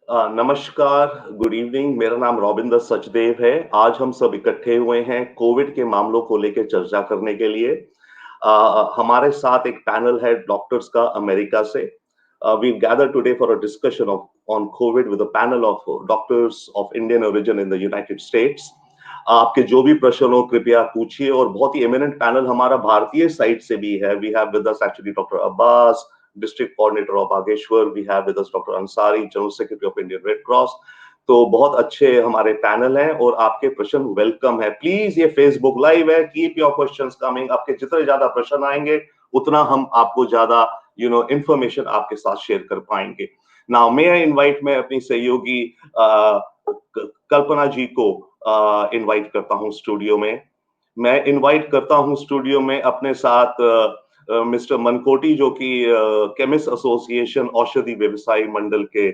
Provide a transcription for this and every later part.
नमस्कार, good evening. मेरा नाम रॉबिंदर सचदेव है। आज हम सब इकट्ठे हुए हैं कोविड के मामलों को लेकर चर्चा करने के लिए। हमारे साथ एक पैनल है डॉक्टर्स का अमेरिका से। We gather today for a discussion of on COVID with a panel of doctors of Indian origin in the United States. आपके जो भी प्रश्न हो कृपया पूछिए। और बहुत ही एमिनेंट पैनल हमारा भारतीय साइड से भी है। We have with us actually doctor Abbas, district coordinator of Bageshwar. We have with us doctor Ansari, general secretary of Indian Red Cross. तो बहुत अच्छे हमारे पैनल हैं और आपके प्रश्न वेलकम है। प्लीज, ये फेसबुक लाइव है, कीप योर क्वेश्चंस कमिंग। आपके जितने ज्यादा प्रश्न आएंगे उतना हम आपको ज्यादा इंफॉर्मेशन आपके साथ शेयर कर पाएंगे। नाउ मे आई इनवाइट, मैं अपनी सहयोगी कल्पना जी को इनवाइट करता हूं स्टूडियो में। मैं इनवाइट करता हूं स्टूडियो में अपने साथ मिस्टर मनकोटी, जो कि केमिस्ट एसोसिएशन औषधि व्यवसायी मंडल के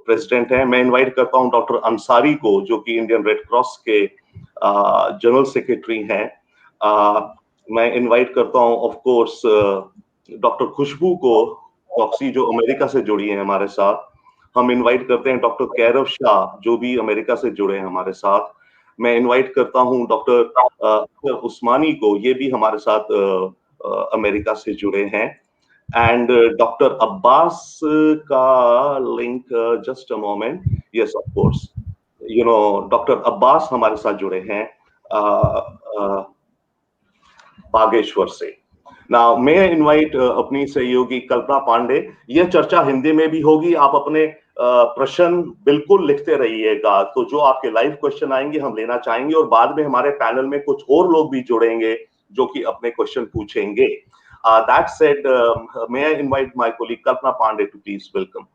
प्रेसिडेंट हैं। मैं इनवाइट करता हूं डॉक्टर अंसारी को, जो कि इंडियन रेड क्रॉस के जनरल सेक्रेटरी हैं। मैं इनवाइट करता हूं ऑफ कोर्स डॉक्टर खुशबू को, टॉक्सी, जो अमेरिका से जुड़ी है हमारे साथ। हम इनवाइट करते हैं डॉक्टर कैरव शाह, जो भी अमेरिका से जुड़े हैं हमारे साथ। मैं इनवाइट करता हूं डॉक्टर उस्मानी को, ये भी हमारे साथ अमेरिका से जुड़े हैं। एंड डॉक्टर अब्बास का link, just a moment, yes of course, doctor Abbas हमारे साथ जुड़े हैं बागेश्वर से। नाउ मे आई इनवाइट अपनी सहयोगी कल्पना पांडे। यह चर्चा हिंदी में भी होगी। आप अपने प्रश्न बिल्कुल लिखते रहिएगा। तो जो आपके लाइव क्वेश्चन आएंगे हम लेना चाहेंगे, और बाद में हमारे पैनल में कुछ और लोग भी जुड़ेंगे जो कि अपने क्वेश्चन पूछेंगे। That said, may I invite my colleague Kalpana Pandey to please welcome.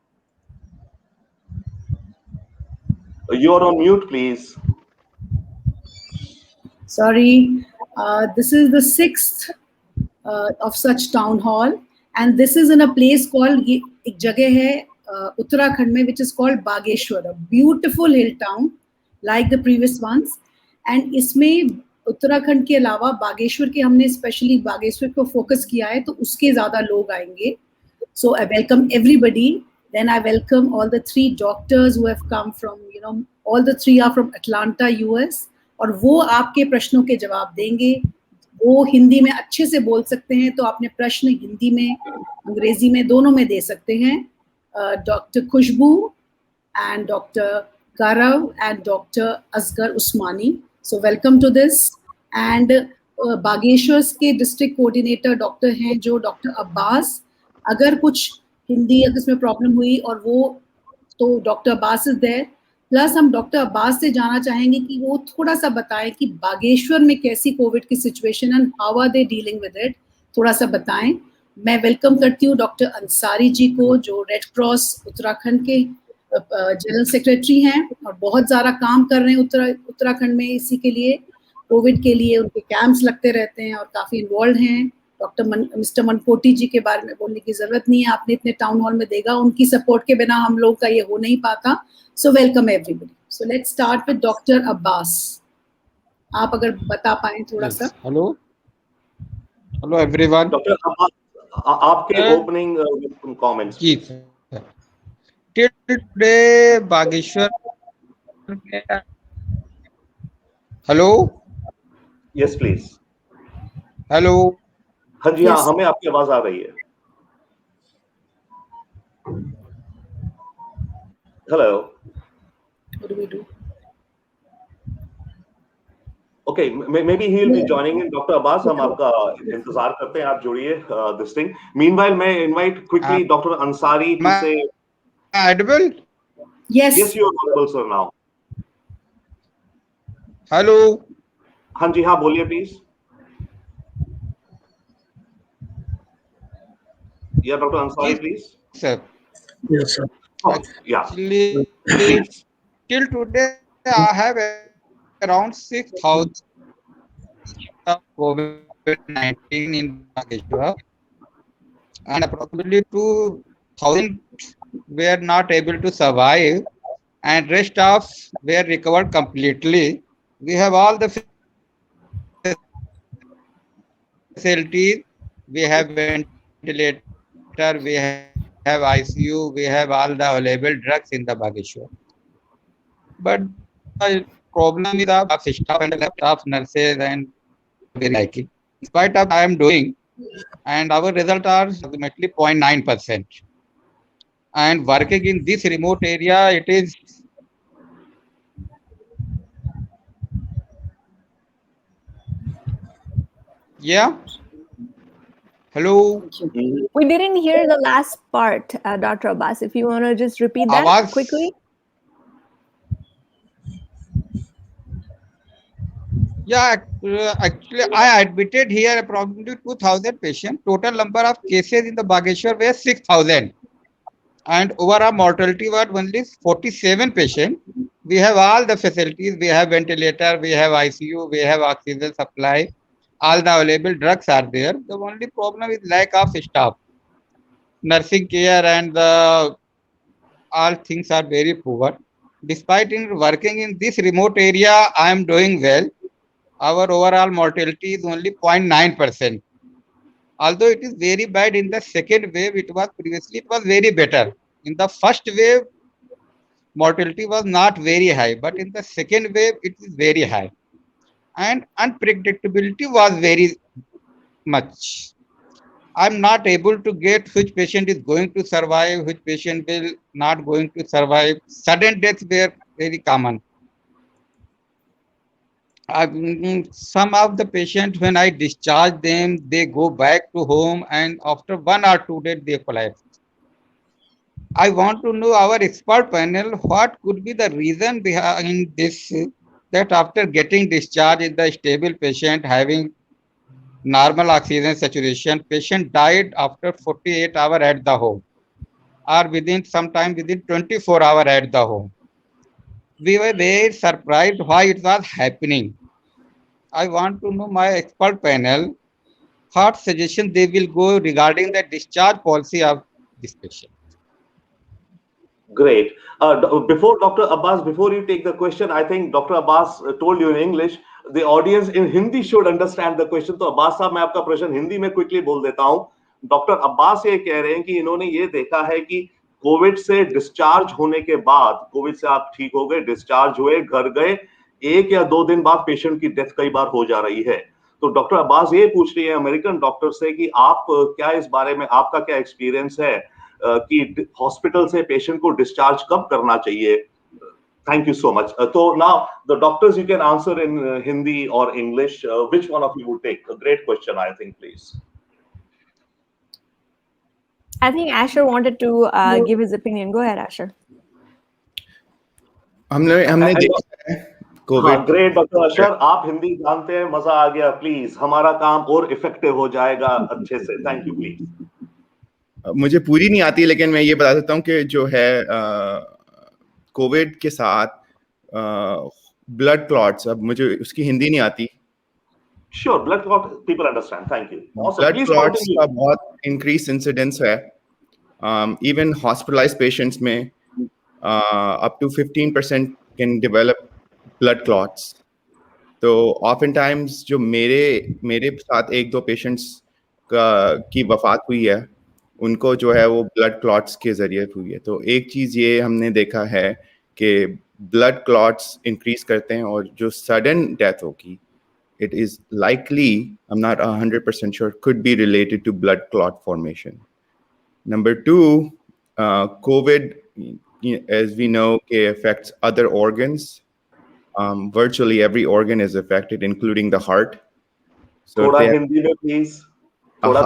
You're on mute, please. Sorry, this is the sixth of such town hall, and this is in a place called, एक जगह है उत्तराखंड में, which is called Bageshwar, a beautiful hill town like the previous ones. And इसमें उत्तराखंड के अलावा बागेश्वर के, हमने specially Bageshwar को फोकस किया है, तो उसके ज्यादा लोग आएंगे. So I welcome everybody. Then I welcome all the three doctors who have come from, all the three are from Atlanta, US. और वो आपके प्रश्नों के जवाब देंगे. वो हिंदी में अच्छे से बोल सकते हैं, तो आपने प्रश्न हिंदी में, अंग्रेजी में, दोनों में दे सकते हैं. Doctor Khushboo and doctor Karav and Dr. Asghar Usmani. So welcome to this. And Bageshwar के डिस्ट्रिक्ट कोऑर्डिनेटर डॉक्टर हैं जो डॉक्टर अब्बास. अगर कुछ हिंदी अगर इसमें प्रॉब्लम हुई और वो, तो doctor Abbas is there. Plus हम डॉक्टर अब्बास से जानना चाहेंगे कि वो थोड़ा सा बताएं कि बागेश्वर में कैसी कोविड की situation and how are they dealing with it, थोड़ा सा बताएं. मैं वेलकम करती हूँ डॉक्टर अंसारी जी को, जो रेड क्रॉस उत्तराखंड के जनरल सेक्रेटरी हैं और बहुत ज़्यादा काम कर रहे हैं उत्तराखंड में इसी के लिए, कोविड के लिए. उनके कैंप्स लगते रहते हैं और काफ़ी इन्वॉल्व हैं. डॉक्टर मिस्टर मनकोटी जी के बारे में बोलने की ज़रूरत नहीं है, आपने इतने टाउन हॉल में देखा. उनकी सपोर्ट के बिना हम लोग का ये हो नहीं पाता. So welcome everybody. So let's start with doctor Abbas. आप अगर बता पाएं थोड़ा सा. Hello everyone. डॉक्टर अब्बास, आपके opening comments. Today Bageshwar. Hello. Yes please. Hello. हाँ जी, हाँ, हमें आपकी आवाज आ रही है. Hello. What do we do? Okay, maybe he will be joining in. Dr. Abbas, हम आपका इंतजार करते हैं, आप जुड़िए this thing. Meanwhile, मैं invite quickly Dr. Ansari to say. Audible? Yes. Yes, you are audible, sir, now. Hello. हाँ जी, हाँ, बोलिए please. Yeah, Dr. Ansari, please. Sir. Yes, sir. Oh, yeah. Actually, till today, I have around 6,000 of COVID-19 in Bageshwar, and approximately 2,000 were not able to survive, and rest of were recovered completely. We have all the facilities. We have ventilator, we have have ICU, we have all the available drugs in the Bageshwar. But the problem is the staff and the staff nurses and very liking. In spite of I am doing, and our results are ultimately 0.9%. And working in this remote area, it is yeah. Hello. We didn't hear the last part, Dr. Abbas. If you want to just repeat that Awas. quickly. Yeah, actually, I admitted here approximately 2,000 patients. Total number of cases in the Bageshwar were 6,000. And overall mortality was only 47 patients. We have all the facilities. We have ventilator, we have ICU, we have oxygen supply. All the available drugs are there. The only problem is lack of staff. Nursing care and the all things are very poor. Despite in working in this remote area, I am doing well. Our overall mortality is only 0.9%. Although it is very bad in the second wave, it was very better. In the first wave, mortality was not very high, but in the second wave, it is very high. And unpredictability was very much. I'm not able to get which patient is going to survive, which patient will not going to survive. Sudden deaths were very common. Some of the patients, when I discharge them, they go back to home and after 1 or 2 days, they collapse. I want to know our expert panel, what could be the reason behind this, that after getting discharged in the stable patient having normal oxygen saturation, patient died after 48 hours at the home or sometime within 24 hours at the home. We were very surprised why it was happening. I want to know my expert panel, what suggestion they will go regarding the discharge policy of this patient. Great. Before Dr. Abbas, before you take the question, I think Dr. Abbas told you in English. The audience in Hindi should understand the question. तो अब्बास साहब मैं आपका प्रश्न हिंदी में quickly बोल देता हूं. Doctor Abbas ये कह रहे हैं कि इन्होंने ये देखा है कि कोविड से डिस्चार्ज होने के बाद, कोविड से आप ठीक हो गए, डिस्चार्ज हुए, घर गए, 1 या 2 दिन बाद पेशेंट की डेथ कई बार हो जा रही है. तो डॉक्टर अब्बास ये पूछ रही है अमेरिकन डॉक्टर से कि आप क्या इस बारे में, आपका क्या एक्सपीरियंस है कि हॉस्पिटल से पेशेंट को डिस्चार्ज कब करना चाहिए. Thank you so much. So now the doctors, you can answer in Hindi or English. Which one of you would take? A great question, I think, please. I think Asher wanted to give his opinion. Go ahead, Asher. हमने देखा है Covid. Great doctor अशर, आप हिंदी जानते हैं, मजा आ गया. Please हमारा काम और इफेक्टिव हो जाएगा अच्छे से. Thank you. प्लीज. मुझे पूरी नहीं आती, लेकिन मैं ये बता सकता हूँ कि जो है कोविड के साथ ब्लड क्लॉट्स, अब मुझे उसकी हिंदी नहीं आती. Sure, blood clot people understand. Thank you. Blood clots का बहुत इंक्रीज इंसिडेंस है. इवन हॉस्पिटलाइज्ड पेशेंट्स में up to 15% can develop blood clots. तो ऑफन टाइम्स जो मेरे साथ 1-2 पेशेंट्स की वफात हुई है, उनको जो है वो ब्लड क्लॉट्स के जरिए हुई है. तो एक चीज़ ये हमने देखा है कि ब्लड क्लॉट्स इंक्रीज करते हैं, और जो सडन डेथ होगी, it is likely, I'm not 100% sure, could be related to blood clot formation. Number 2, COVID, as we know, affects other organs. Virtually every organ is affected, including the heart. So थोड़ा हिंदी में please. थोड़ा.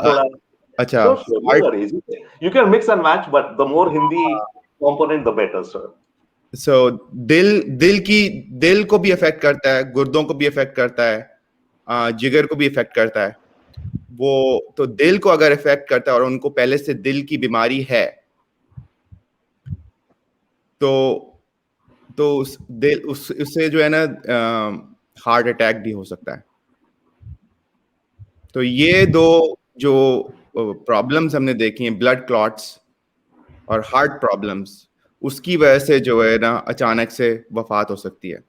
अच्छा. You can mix and match, but the more Hindi component, the better, sir. So दिल को भी affect करता है, गुर्दों को भी अफेक्ट करता है, जिगर को भी इफेक्ट करता है. वो तो दिल को अगर इफेक्ट करता है और उनको पहले से दिल की बीमारी है, तो उससे जो है ना हार्ट अटैक भी हो सकता है. तो ये 2 जो प्रॉब्लम्स हमने देखी हैं, ब्लड क्लॉट्स और हार्ट प्रॉब्लम्स, उसकी वजह से जो है ना अचानक से वफात हो सकती है.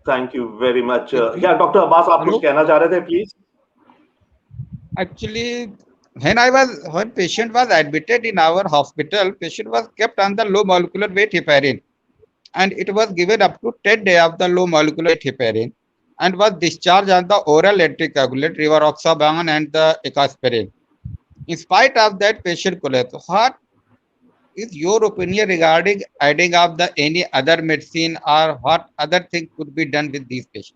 Thank you very much. या डॉक्टर अब्बास, आप कुछ कहना चाह रहे थे, please. Actually, when patient was admitted in our hospital, patient was kept on the low molecular weight heparin, and it was given up to 10 days of the low molecular weight heparin, and was discharged on the oral anticoagulant rivaroxaban and the enoxaparin. In spite of that, patient collapsed. What is your opinion regarding adding of the any other medicine, or what other thing could be done with these patients?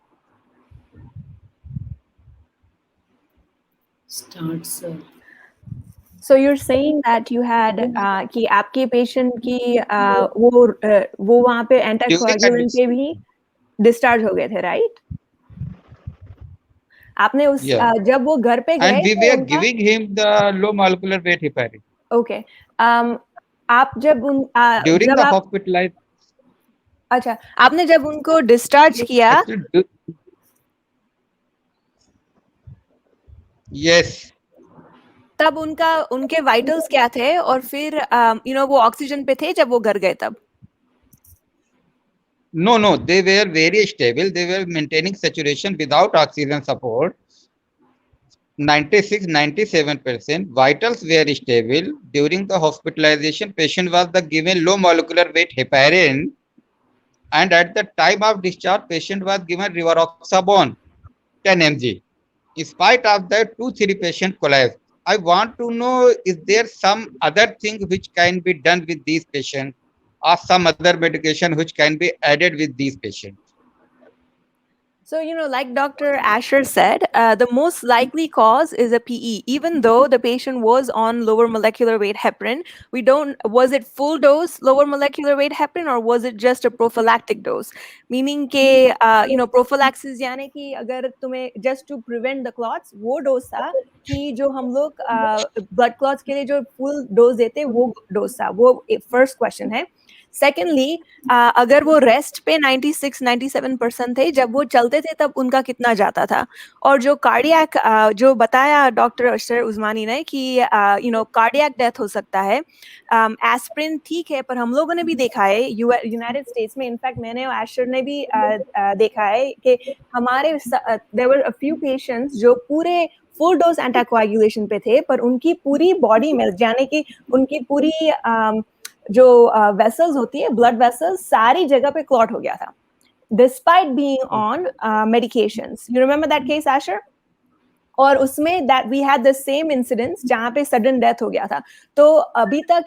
Start, sir. So you're saying that you had कि आपके patient की वो वहाँ पे anticoagulant पे भी discharge हो गए थे, right? आपने उस जब वो घर पे गए, and we were giving him the low molecular weight heparin. Okay. आप जब during जब the आप, hospitalized. अच्छा, आपने जब उनको डिस्चार्ज किया, yes, तब उनके वाइटल्स क्या थे, और फिर वो ऑक्सीजन पे थे जब वो घर गए तब? No, they were very stable. They were maintaining saturation without oxygen support. 96-97%. Vitals were stable. During the hospitalization, patient was given low molecular weight heparin, and at the time of discharge, patient was given rivaroxaban 10 mg. In spite of that, 2-3 patients collapsed. I want to know, is there some other thing which can be done with these patients, or some other medication which can be added with these patients? So, like Dr. Asher said, the most likely cause is a PE. Even though the patient was on lower molecular weight heparin, was it full dose lower molecular weight heparin, or was it just a prophylactic dose? Meaning के, prophylaxis यानी कि अगर तुम्हें just to prevent the clots, वो dose था कि जो हम लोग blood clots के लिए जो full dose देते वो dose था. वो first question है. सेकेंडली, अगर वो रेस्ट पे 96-97% थे, जब वो चलते थे तब उनका कितना जाता था? और जो कार्डियक जो बताया डॉक्टर अशर उस्मानी ने कि कार्डियक डेथ हो सकता है, एस्प्रिन ठीक है, पर हम लोगों ने भी देखा है यूनाइटेड स्टेट्स में, इनफैक्ट मैंने और अशर ने भी देखा है कि हमारे there were a few patients जो पूरे फुल डोज एंटीकोएगुलेशन पे थे, पर उनकी पूरी बॉडी में, यानी कि उनकी पूरी जो वेसल्स होती है, ब्लड वेसल्स, सारी जगह पे क्लॉट हो गया था, despite being on medications. You remember that case, Asher? और उसमें that we had the same incidence जहां पे सडन डेथ हो गया था. तो अभी तक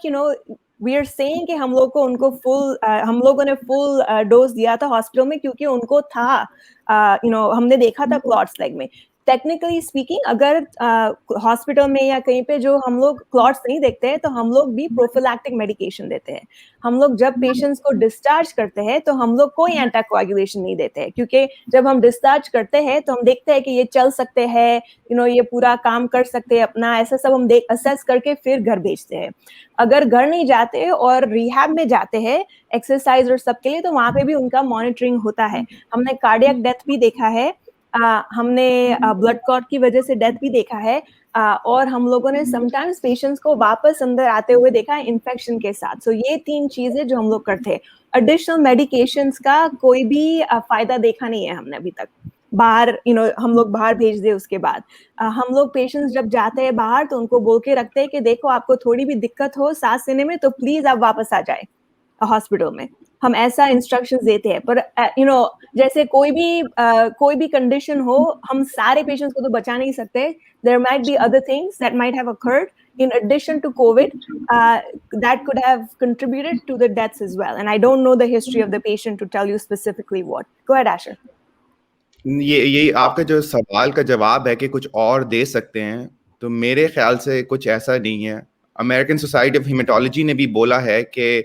वी आर सेइंग कि हम लोगों ने फुल डोज दिया था हॉस्पिटल में, क्योंकि उनको था, हमने देखा था क्लॉट्स लेग में. टेक्निकली स्पीकिंग, अगर हॉस्पिटल में या कहीं पे जो हम लोग क्लॉट्स नहीं देखते हैं, तो हम लोग भी प्रोफिलैक्टिक मेडिकेशन देते हैं. हम लोग जब पेशेंट्स को डिस्चार्ज करते हैं तो हम लोग कोई एंटीकोएगुलेशन नहीं देते हैं, क्योंकि जब हम डिस्चार्ज करते हैं तो हम देखते हैं कि ये चल सकते हैं, ये पूरा काम कर सकते हैं अपना, ऐसा सब हम असेस करके फिर घर भेजते हैं. अगर घर नहीं जाते और रिहैब में जाते हैं एक्सरसाइज और सब के लिए, तो वहां पे भी उनका मॉनिटरिंग होता है. हमने कार्डियक डेथ भी देखा है, हमने ब्लड क्लॉट की वजह से डेथ भी देखा है, और हम लोगों ने समटाइम्स पेशेंट्स को वापस अंदर आते हुए देखा है इन्फेक्शन के साथ. सो ये 3 चीजें जो हम लोग करते हैं. एडिशनल मेडिकेशंस का कोई भी फायदा देखा नहीं है हमने अभी तक. बाहर हम लोग बाहर भेज दे, उसके बाद हम लोग पेशेंट्स जब जाते हैं बाहर तो उनको बोल के रखते हैं कि देखो आपको थोड़ी भी दिक्कत हो सांस लेने में तो प्लीज आप वापस आ जाए हॉस्पिटल में. हम ऐसा इंस्ट्रक्शंस देते हैं. पर जैसे कोई भी कंडीशन हो, हम सारे पेशेंट्स को तो बचा नहीं सकते. There might be other things that might have occurred in addition to COVID that could have contributed to the deaths as well, and I don't know the history of the patient to tell you specifically what. Go ahead, Asher. ये आपका जो सवाल का जवाब है कि कुछ और दे सकते हैं, तो मेरे ख्याल से कुछ ऐसा नहीं है. अमेरिकन सोसाइटी ऑफ हीमेटोलॉजी ने भी बोला है कि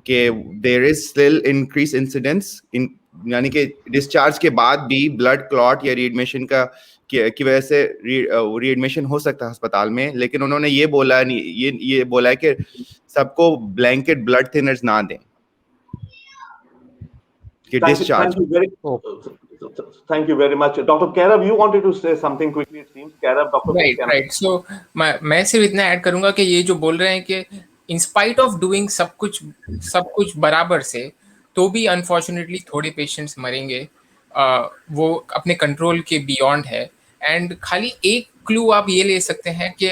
there is still increase incidence यानी कि डिस्चार्ज के बाद भी ब्लड क्लॉट या रीएडमिशन की वजह से रीएडमिशन हो सकता है अस्पताल में. लेकिन उन्होंने ये बोला नहीं, ये बोला है कि सबको ब्लैंकेट ब्लड थिनर्स ना दें कि discharge. Thank you very much. Dr. Kairav, you wanted to say something quickly, it seems. Kairav, Dr. Right. So, मैं सिर्फ इतना ऐड करूंगा कि ये जो बोल रहे हैं कि in spite of doing सब कुछ बराबर से, तो भी अनफॉर्चुनेटली थोड़े पेशेंट्स मरेंगे. वो अपने कंट्रोल के बियॉन्ड है. एंड खाली एक क्लू आप ये ले सकते हैं कि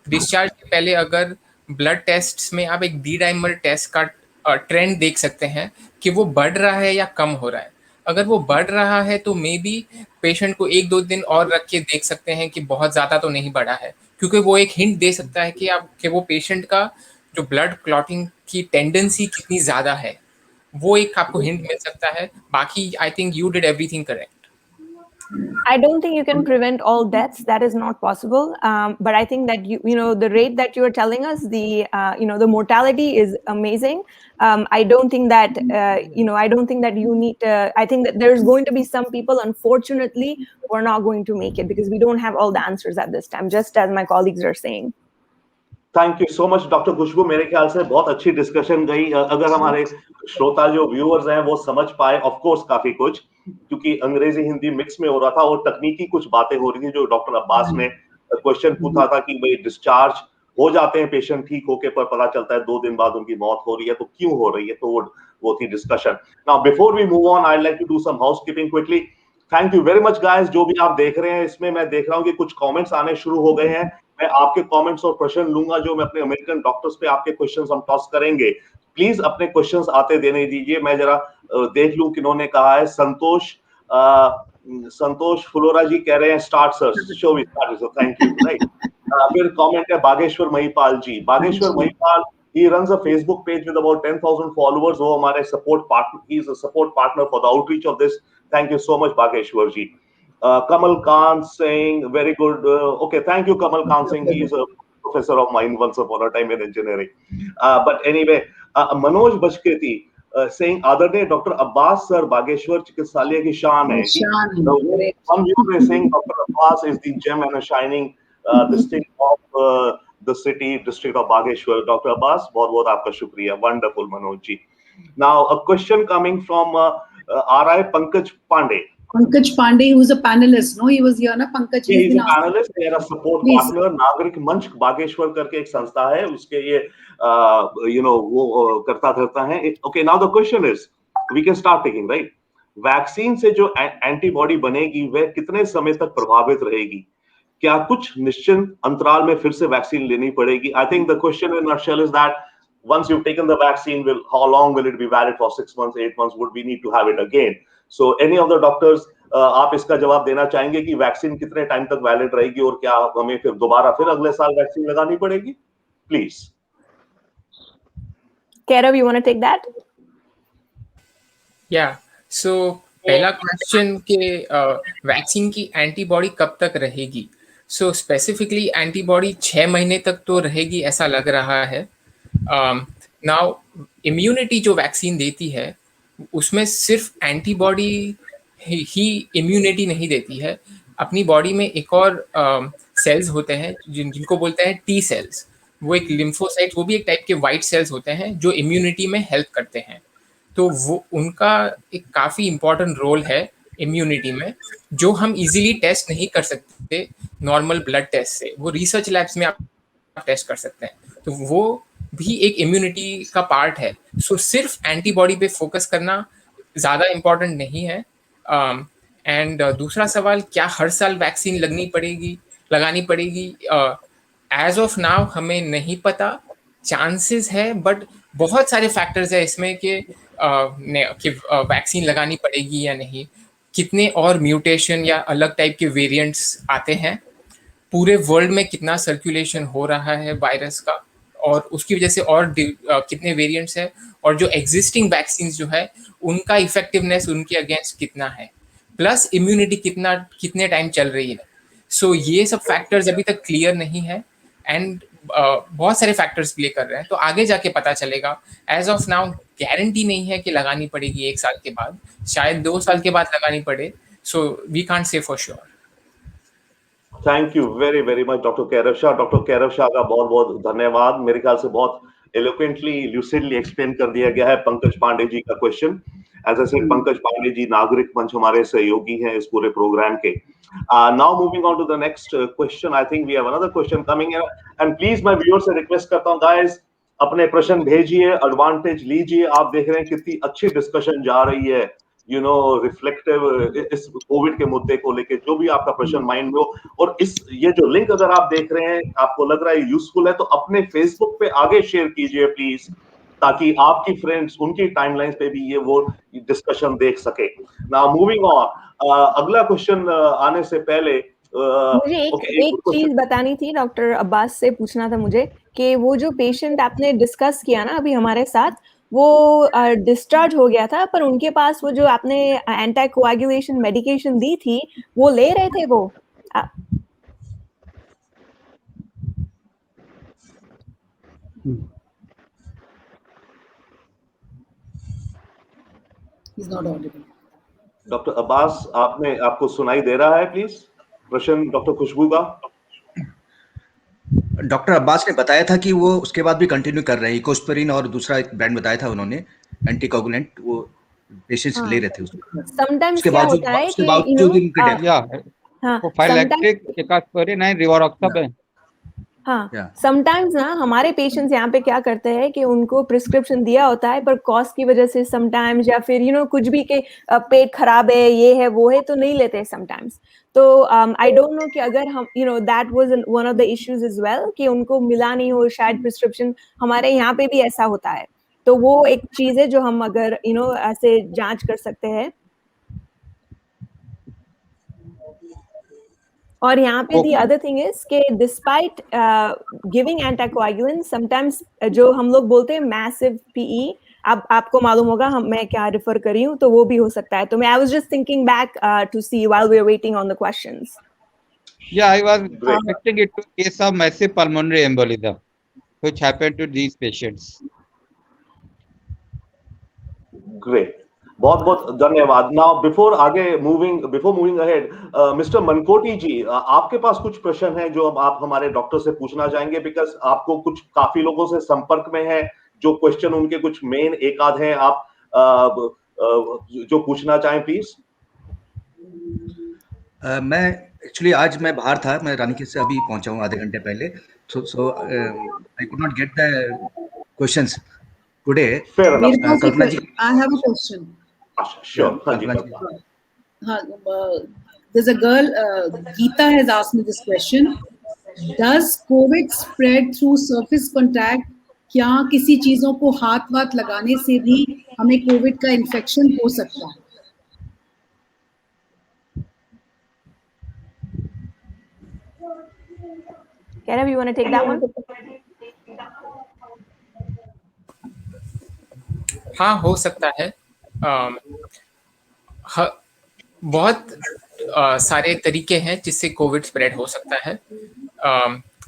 डिस्चार्ज के पहले अगर ब्लड टेस्ट में आप एक डी डाइमर टेस्ट का ट्रेंड देख सकते हैं कि वो बढ़ रहा है या कम हो रहा है। अगर वो बढ़ रहा है तो मे बी पेशेंट को 1-2 दिन और रख के देख सकते हैं कि बहुत ज़्यादा तो नहीं बढ़ा है, क्योंकि वो एक हिंट दे सकता है कि वो पेशेंट का जो ब्लड क्लॉटिंग की टेंडेंसी कितनी ज़्यादा है, वो एक आपको हिंट मिल सकता है। बाकी I think you did everything correct. I don't think you can prevent all deaths. That is not possible. But I think that the rate that you are telling us, the mortality is amazing. I don't think that I don't think that you need to. I think that there's going to be some people, unfortunately, who are not going to make it because we don't have all the answers at this time. Just as my colleagues are saying. Thank you so much doctor Khushboo. मेरे ख्याल से बहुत अच्छी discussion गई। अगर हमारे श्रोता जो व्यूअर्स हैं वो समझ पाए, ऑफ कोर्स काफी कुछ, क्योंकि अंग्रेजी हिंदी मिक्स में हो रहा था और तकनीकी कुछ बातें हो रही थी। जो डॉक्टर अब्बास ने क्वेश्चन पूछा था कि भाई डिस्चार्ज हो जाते हैं पेशेंट ठीक होके, पर पता चलता है 2 दिन बाद उनकी मौत हो रही है, तो क्यों हो रही है, तो वो थी discussion. Now before we move on, I like to do some housekeeping quickly. Thank you very much guys. जो भी आप देख रहे हैं, इसमें मैं देख रहा हूँ कि कुछ कमेंट्स आने शुरू हो गए हैं। मैं आपके कमेंट्स और प्रश्न लूंगा, जो मैं अपने अमेरिकन डॉक्टर्स पे आपके क्वेश्चंस हम टॉस करेंगे। प्लीज अपने क्वेश्चंस आते देने दीजिए। मैं जरा देख लूं किन्होंने कहा है। संतोष फुलोरा जी कह रहे हैं start sir, so we start sir, thank you. Right, फिर कमेंट है बागेश्वर महिपाल जी। Bageshwar Mahipal, he runs a Facebook page with about 10,000 followers. वो हमारे support partner, he is a support partner for the outreach of this. Thank you so much Bageshwar ji. Kamal Khan saying very good. Okay, thank you Kamal Khan saying he is a professor of mine once upon a time in engineering. But anyway, Manoj Bajketi saying आदरणीय doctor Abbas sir Bageshwar चिकित्सालय की शान है। Some you were saying Dr. Abbas is the gem and a shining district of the city district of Bageshwar. Dr. Abbas, बहुत बहुत आपका शुक्रिया। Wonderful Manoj ji. Now a question coming from R.I. Pankaj Pandey. Pankaj Pandey, who's a panelist, no, he was here, na Pankaj. He is a panelist. They are a support partner. नागरिक मंच बागेश्वर करके एक संस्था है, उसके ये वो करता धरता है। Okay, now the question is, we can start taking, right? Vaccine से जो एंटीबॉडी बनेगी वह कितने समय तक प्रभावित रहेगी? क्या कुछ निश्चित अंतराल में फिर से वैक्सीन लेनी पड़ेगी? I think the question in nutshell is that once you've taken the vaccine, how long will it be valid for? 6 months, 8 months? Would we need to have it again? So any of the doctors, आप इसका जवाब देना चाहेंगे कि vaccine कितने time तक valid रहेगी और क्या हमें फिर दोबारा फिर अगले साल वैक्सीन लगानी पड़ेगी? Please. Kairav, you want to take that? Yeah. So पहला क्वेश्चन के वैक्सीन की एंटीबॉडी कब तक रहेगी? सो स्पेसिफिकली एंटीबॉडी 6 महीने तक तो रहेगी ऐसा लग रहा है। नाउ इम्यूनिटी जो वैक्सीन देती है उसमें सिर्फ एंटीबॉडी ही इम्यूनिटी नहीं देती है। अपनी बॉडी में एक और सेल्स होते हैं जिनको बोलते हैं टी सेल्स। वो एक लिम्फोसाइट, वो भी एक टाइप के वाइट सेल्स होते हैं जो इम्यूनिटी में हेल्प करते हैं। तो वो उनका एक काफ़ी इम्पोर्टेंट रोल है इम्यूनिटी में, जो हम इजीली टेस्ट नहीं कर सकते नॉर्मल ब्लड टेस्ट से। वो रिसर्च लैब्स में आप टेस्ट कर सकते हैं, तो वो भी एक इम्यूनिटी का पार्ट है। सो सिर्फ एंटीबॉडी पे फोकस करना ज़्यादा इम्पोर्टेंट नहीं है। एंड दूसरा सवाल, क्या हर साल वैक्सीन लगानी पड़ेगी? एज ऑफ नाउ हमें नहीं पता, चांसेस है, बट बहुत सारे फैक्टर्स है इसमें कि वैक्सीन लगानी पड़ेगी या नहीं। कितने और म्यूटेशन या अलग टाइप के वेरिएंट्स आते हैं, पूरे वर्ल्ड में कितना सर्कुलेशन हो रहा है वायरस का, और उसकी वजह से और कितने वेरिएंट्स है, और जो एग्जिस्टिंग वैक्सीन जो है उनका इफेक्टिवनेस उनके अगेंस्ट कितना है, प्लस इम्यूनिटी कितने टाइम चल रही है। सो ये सब फैक्टर्स अभी तक क्लियर नहीं है एंड बहुत सारे फैक्टर्स प्ले कर रहे हैं, तो आगे जाके पता चलेगा। एज ऑफ नाउ गारंटी नहीं है कि लगानी पड़ेगी 1 साल के बाद, शायद 2 साल के बाद लगानी पड़े। So we can't say for sure. Thank you very very much doctor Kairav Shah. Doctor Kairav Shah का बहुत बहुत धन्यवाद। मेरे ख्याल से बहुत एलोक्वेंटली, ल्यूसिडली एक्सप्लेन कर दिया गया है पंकज पांडे जी का question. As I said, Pankaj Pandey ji नागरिक मंच हमारे सहयोगी हैं इस पूरे प्रोग्राम के। Now moving on to the next question, I think we have another question coming in, and please मैं व्यूअर से रिक्वेस्ट करता हूं गाइस, अपने प्रश्न भेजिए, एडवांटेज लीजिए। आप देख रहे हैं कितनी अच्छी डिस्कशन जा रही है। रिफ्लेक्टिव इस कोविड के मुद्दे को लेके जो भी आपका प्रश्न माइंड में हो, और ये जो लिंक अगर आप देख रहे हैं आपको लग रहा है यूजफुल है, तो अपने फेसबुक पे आगे शेयर कीजिए प्लीज, ताकि आपकी फ्रेंड्स उनकी टाइमलाइन पे भी ये वो डिस्कशन देख सके। नाउ मूविंग ऑन, अगला क्वेश्चन आने से पहले मुझे एक चीज बतानी थी, डॉक्टर अब्बास से पूछना था मुझे कि वो जो पेशेंट आपने डिस्कस किया ना अभी हमारे साथ, वो डिस्चार्ज हो गया था, पर उनके पास वो जो आपने एंटी कोआगुलेशन मेडिकेशन दी थी वो ले रहे थे वो? डॉक्टर अब्बास, आपको सुनाई दे रहा है प्लीज प्रश्न डॉक्टर खुशबू का? डॉक्टर अब्बास ने बताया था कि वो उसके बाद भी कंटिन्यू कर रहे हैं, इकोस्प्रिन और दूसरा एक ब्रांड बताया था उन्होंने एंटीकोगुलेंट, वो पेशेंट्स ले रहे थे उसको। समटाइम्स क्या होता है कि प्रोफाइलैक्टिक इकोस्प्रिन एंड रिवारोक्साबेन। हाँ, समटाइम्स ना हमारे पेशेंट्स यहाँ पे क्या करते हैं कि उनको प्रिस्क्रिप्शन दिया होता है, पर कॉस्ट की वजह से समटाइम्स, या फिर कुछ भी के पेट खराब है, ये है वो है, तो नहीं लेते समटाइम्स। तो आई डोंट नो कि अगर हम that was one of the issues as well कि उनको मिला नहीं हो शायद प्रिस्क्रिप्शन, हमारे यहाँ पे भी ऐसा होता है। तो वो एक चीज है जो हम अगर ऐसे जांच कर सकते हैं। और यहाँ पे दी अदर थिंग इज कि डिस्पाइट गिविंग एंटीकोआगुलेंट, समटाइम्स जो हम लोग बोलते हैं मैसिव पीई, आपको मालूम होगा मैं क्या रेफर कर रही हूँ, तो वो भी हो सकता है। तो मैं I was just thinking back to see while we are waiting on the questions. Yeah, I was expecting it to case of massive pulmonary embolism, which happened to these patients. Great. बहुत बहुत धन्यवाद। Now before moving ahead, mister Mankoti ji, आपके पास कुछ प्रश्न हैं जो अब आप हमारे डॉक्टर से पूछना चाहेंगे, बिकॉज आपको कुछ काफी लोगों से संपर्क में है जो क्वेश्चन उनके कुछ मेन एक आध हैं, आप जो पूछना चाहें प्लीज। मैं एक्चुअली आज मैं बाहर था, मैं रानीखेत से अभी पहुंचा हूँ आधे घंटे पहले, so I could not get the questions today. Kalpana ji, I have a question. Sure. There's a girl, Geeta has asked me this question. Does COVID spread through surface contact? क्या किसी चीजों को हाथ वाथ लगाने से भी हमें कोविड का इन्फेक्शन हो सकता है? Kairav, you want to take that one? हाँ, हो सकता है। बहुत सारे तरीके हैं जिससे कोविड स्प्रेड हो सकता है।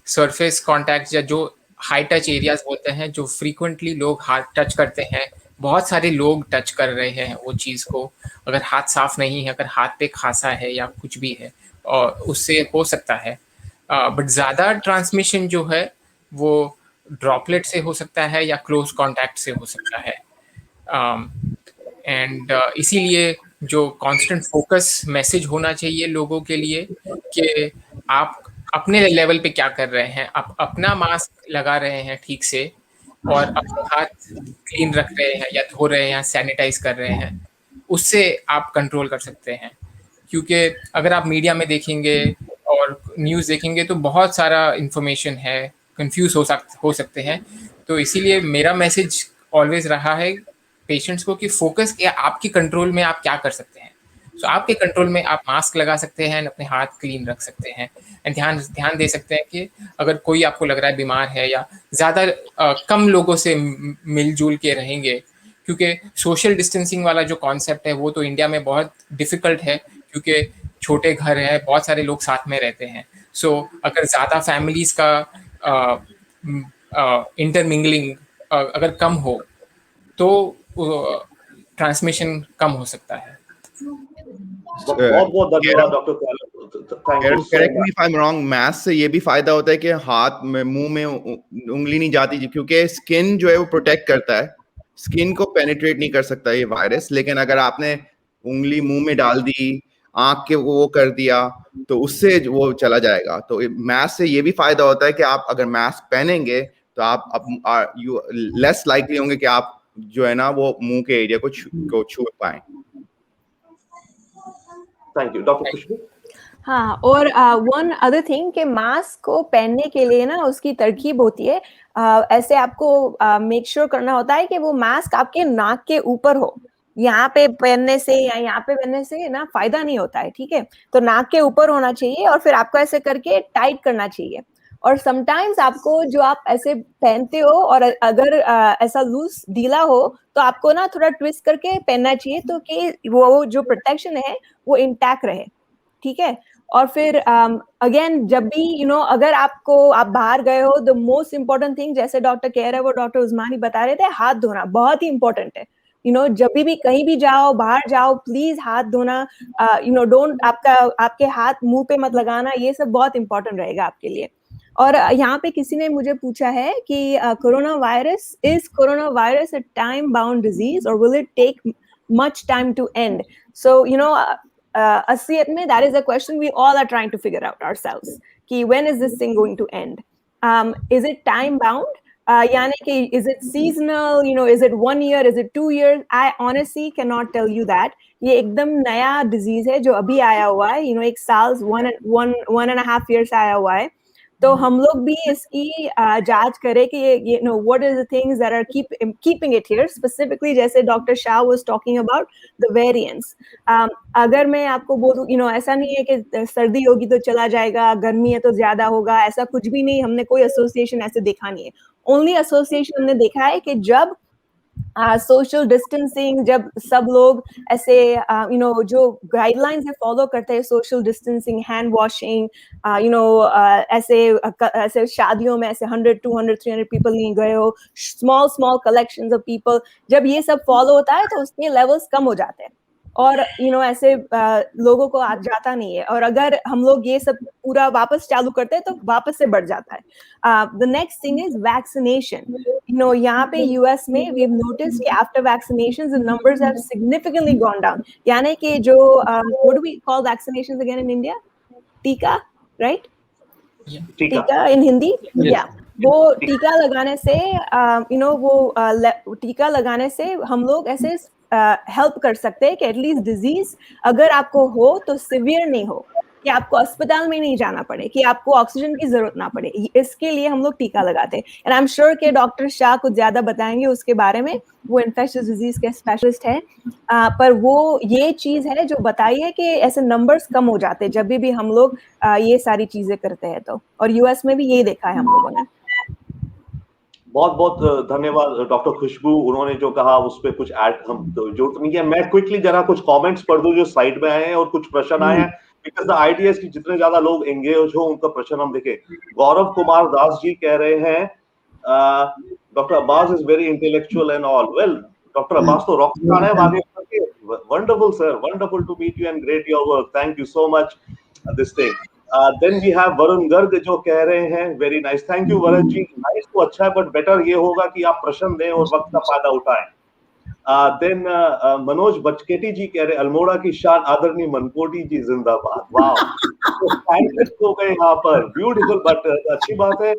सरफेस कांटेक्ट या जो हाई टच एरियाज बोलते हैं, जो फ्रीक्वेंटली लोग हाथ टच करते हैं, बहुत सारे लोग टच कर रहे हैं वो चीज़ को, अगर हाथ साफ नहीं है, अगर हाथ पे खांसा है या कुछ भी है, और उससे हो सकता है। बट ज़्यादा ट्रांसमिशन जो है वो ड्रॉपलेट से हो सकता है या क्लोज कांटेक्ट से हो सकता है। एंड इसीलिए जो कांस्टेंट फोकस मैसेज होना चाहिए लोगों के लिए कि आप अपने लेवल पे क्या कर रहे हैं, आप अपना मास्क लगा रहे हैं ठीक से, और अपने हाथ क्लीन रख रहे हैं या धो रहे हैं, सैनिटाइज कर रहे हैं, उससे आप कंट्रोल कर सकते हैं। क्योंकि अगर आप मीडिया में देखेंगे और न्यूज़ देखेंगे तो बहुत सारा इंफॉर्मेशन है, कंफ्यूज हो सकते हैं। तो इसीलिए मेरा मैसेज ऑलवेज रहा है पेशेंट्स को कि फोकस क्या, आपके कंट्रोल में आप क्या कर सकते हैं। सो आपके कंट्रोल में आप मास्क लगा सकते हैं, अपने हाथ क्लीन रख सकते हैं, एंड ध्यान दे सकते हैं कि अगर कोई आपको लग रहा है बीमार है या ज़्यादा कम लोगों से मिलजुल के रहेंगे, क्योंकि सोशल डिस्टेंसिंग वाला जो कॉन्सेप्ट है वो तो इंडिया में बहुत डिफ़िकल्ट है, क्योंकि छोटे घर हैं, बहुत सारे लोग साथ में रहते हैं। सो अगर ज़्यादा फैमिलीज़ का इंटरमिंगलिंग अगर कम हो तो ट्रांसमिशन कम हो सकता है। बहुत धन्यवाद doctor. Correct me if I am wrong, mask से ये भी फायदा होता है कि हाथ में, मुंह में उंगली नहीं जाती, क्योंकि स्किन जो है वो प्रोटेक्ट करता है, स्किन को पेनिट्रेट नहीं कर सकता ये वायरस। लेकिन अगर आपने उंगली मुंह में डाल दी, आंख के वो कर दिया, तो उससे वो चला जाएगा। तो मास्क से ये भी फायदा होता है कि आप अगर मास्क पहनेंगे तो आप लेस लाइकली होंगे कि आप जो है ना वो मुंह के एरिया को छू पाए। थैंक यू डॉक्टर खुशबू। हाँ, और वन अदर थिंग कि मास्क को पहनने के लिए ना उसकी तरकीब होती है। ऐसे आपको मेक श्योर करना होता है कि वो मास्क आपके नाक के ऊपर हो। यहाँ पे पहनने से या यहाँ पे पहनने से ना फायदा नहीं होता है, ठीक है? तो नाक के ऊपर होना चाहिए और फिर आपको ऐसे करके टाइट करना चाहिए। और समटाइम्स आपको जो आप ऐसे पहनते हो और अगर ऐसा लूज ढीला हो तो आपको ना थोड़ा ट्विस्ट करके पहनना चाहिए तो कि वो जो प्रोटेक्शन है वो इंटैक्ट रहे, ठीक है? और फिर अगेन जब भी अगर आप बाहर गए हो, द मोस्ट इंपॉर्टेंट थिंग जैसे डॉक्टर कह रहे हैं वो डॉक्टर उस्मानी बता रहे थे, हाथ धोना बहुत ही इंपॉर्टेंट है। जब भी कहीं भी जाओ, बाहर जाओ, प्लीज हाथ धोना। डोंट आपके हाथ मुंह पे मत लगाना, ये सब बहुत इंपॉर्टेंट रहेगा आपके लिए। और यहाँ पे किसी ने मुझे पूछा है कि corona virus a time bound disease और will it take much time to end? So असलियत में that is a question we all are trying to figure out ourselves कि when is this thing going to end? Is it time bound? यानी कि is it seasonal? Is it 1 year? Is it 2 years? I honestly cannot tell you that. ये एकदम नया disease है जो अभी आया हुआ है, एक साल 1.5 years आया हुआ है। तो हम लोग भी इसकी जांच करें कि what is the things that are keeping it here specifically, जैसे doctor Shah was talking about the variants. अगर मैं आपको बोलूं ऐसा नहीं है कि सर्दी होगी तो चला जाएगा, गर्मी है तो ज्यादा होगा, ऐसा कुछ भी नहीं। हमने कोई एसोसिएशन ऐसे देखा नहीं है। ओनली एसोसिएशन हमने देखा है कि जब सोशल डिस्टेंसिंग, जब सब लोग ऐसे जो गाइडलाइंस है फॉलो करते हैं, सोशल डिस्टेंसिंग, हैंड वॉशिंग, ऐसे शादियों में ऐसे 100, 200, 300 पीपल नहीं गए हो, स्मॉल कलेक्शंस ऑफ पीपल, जब ये सब फॉलो होता है तो उसके लेवल्स कम हो जाते हैं और ऐसे लोगों को आ जाता नहीं है। और अगर हम लोग ये सब पूरा वापस चालू करते हैं तो वापस से बढ़ जाता है। The next thing is vaccination. यहाँ पे यूएस में वी हैव नोटिस्ड कि after vaccinations the numbers have significantly gone down. यानी कि जो what do we call vaccinations again in India? Tika, right? Tika in Hindi, या वो टीका लगाने से वो टीका लगाने से हम लोग ऐसे हेल्प कर सकते हैं कि एटलीस्ट डिजीज अगर आपको हो तो सिवियर नहीं हो, कि आपको अस्पताल में नहीं जाना पड़े, कि आपको ऑक्सीजन की जरूरत ना पड़े। इसके लिए हम लोग टीका लगाते हैं। एंड आई एम श्योर कि डॉक्टर शाह कुछ ज्यादा बताएंगे उसके बारे में, वो इन्फेक्शियस डिजीज के स्पेशलिस्ट है। पर वो ये चीज है जो बताई है कि ऐसे नंबर्स कम हो जाते हैं जब भी हम लोग ये सारी चीजें करते हैं। तो और यूएस में भी ये देखा है हम लोगों ने। बहुत बहुत धन्यवाद डॉक्टर खुशबू। उन्होंने जो कहा उस पर कुछ ऐड हम जरूरत नहीं है। मैं क्विकली जरा कुछ कमेंट्स पढ़ दूं जो साइड में आए हैं और कुछ प्रश्न आए हैं, बिकॉज द आइडिया इज कि जितने ज्यादा लोग एंगेज हो उनका प्रश्न हम देखें। गौरव कुमार दास जी कह रहे हैं doctor Abbas is very intellectual and all. Well, doctor Abbas तो रॉक स्टार है बागेश्वर के। Wonderful sir, wonderful to meet you and great your work, thank you so much this thing. Then we have Varun Garg जो कह रहे हैं very nice, thank you Varun ji. Nice तो अच्छा है, बट बेटर ये होगा कि आप प्रश्न दें और वक्त का फायदा उठाएं। देन मनोज बचकेटी जी कह रहे अल्मोड़ा की शान आदरणीय मनकोटी जी जिंदाबाद। वाह, तो हो गए यहाँ पर, ब्यूटीफुल। बट अच्छी बात है,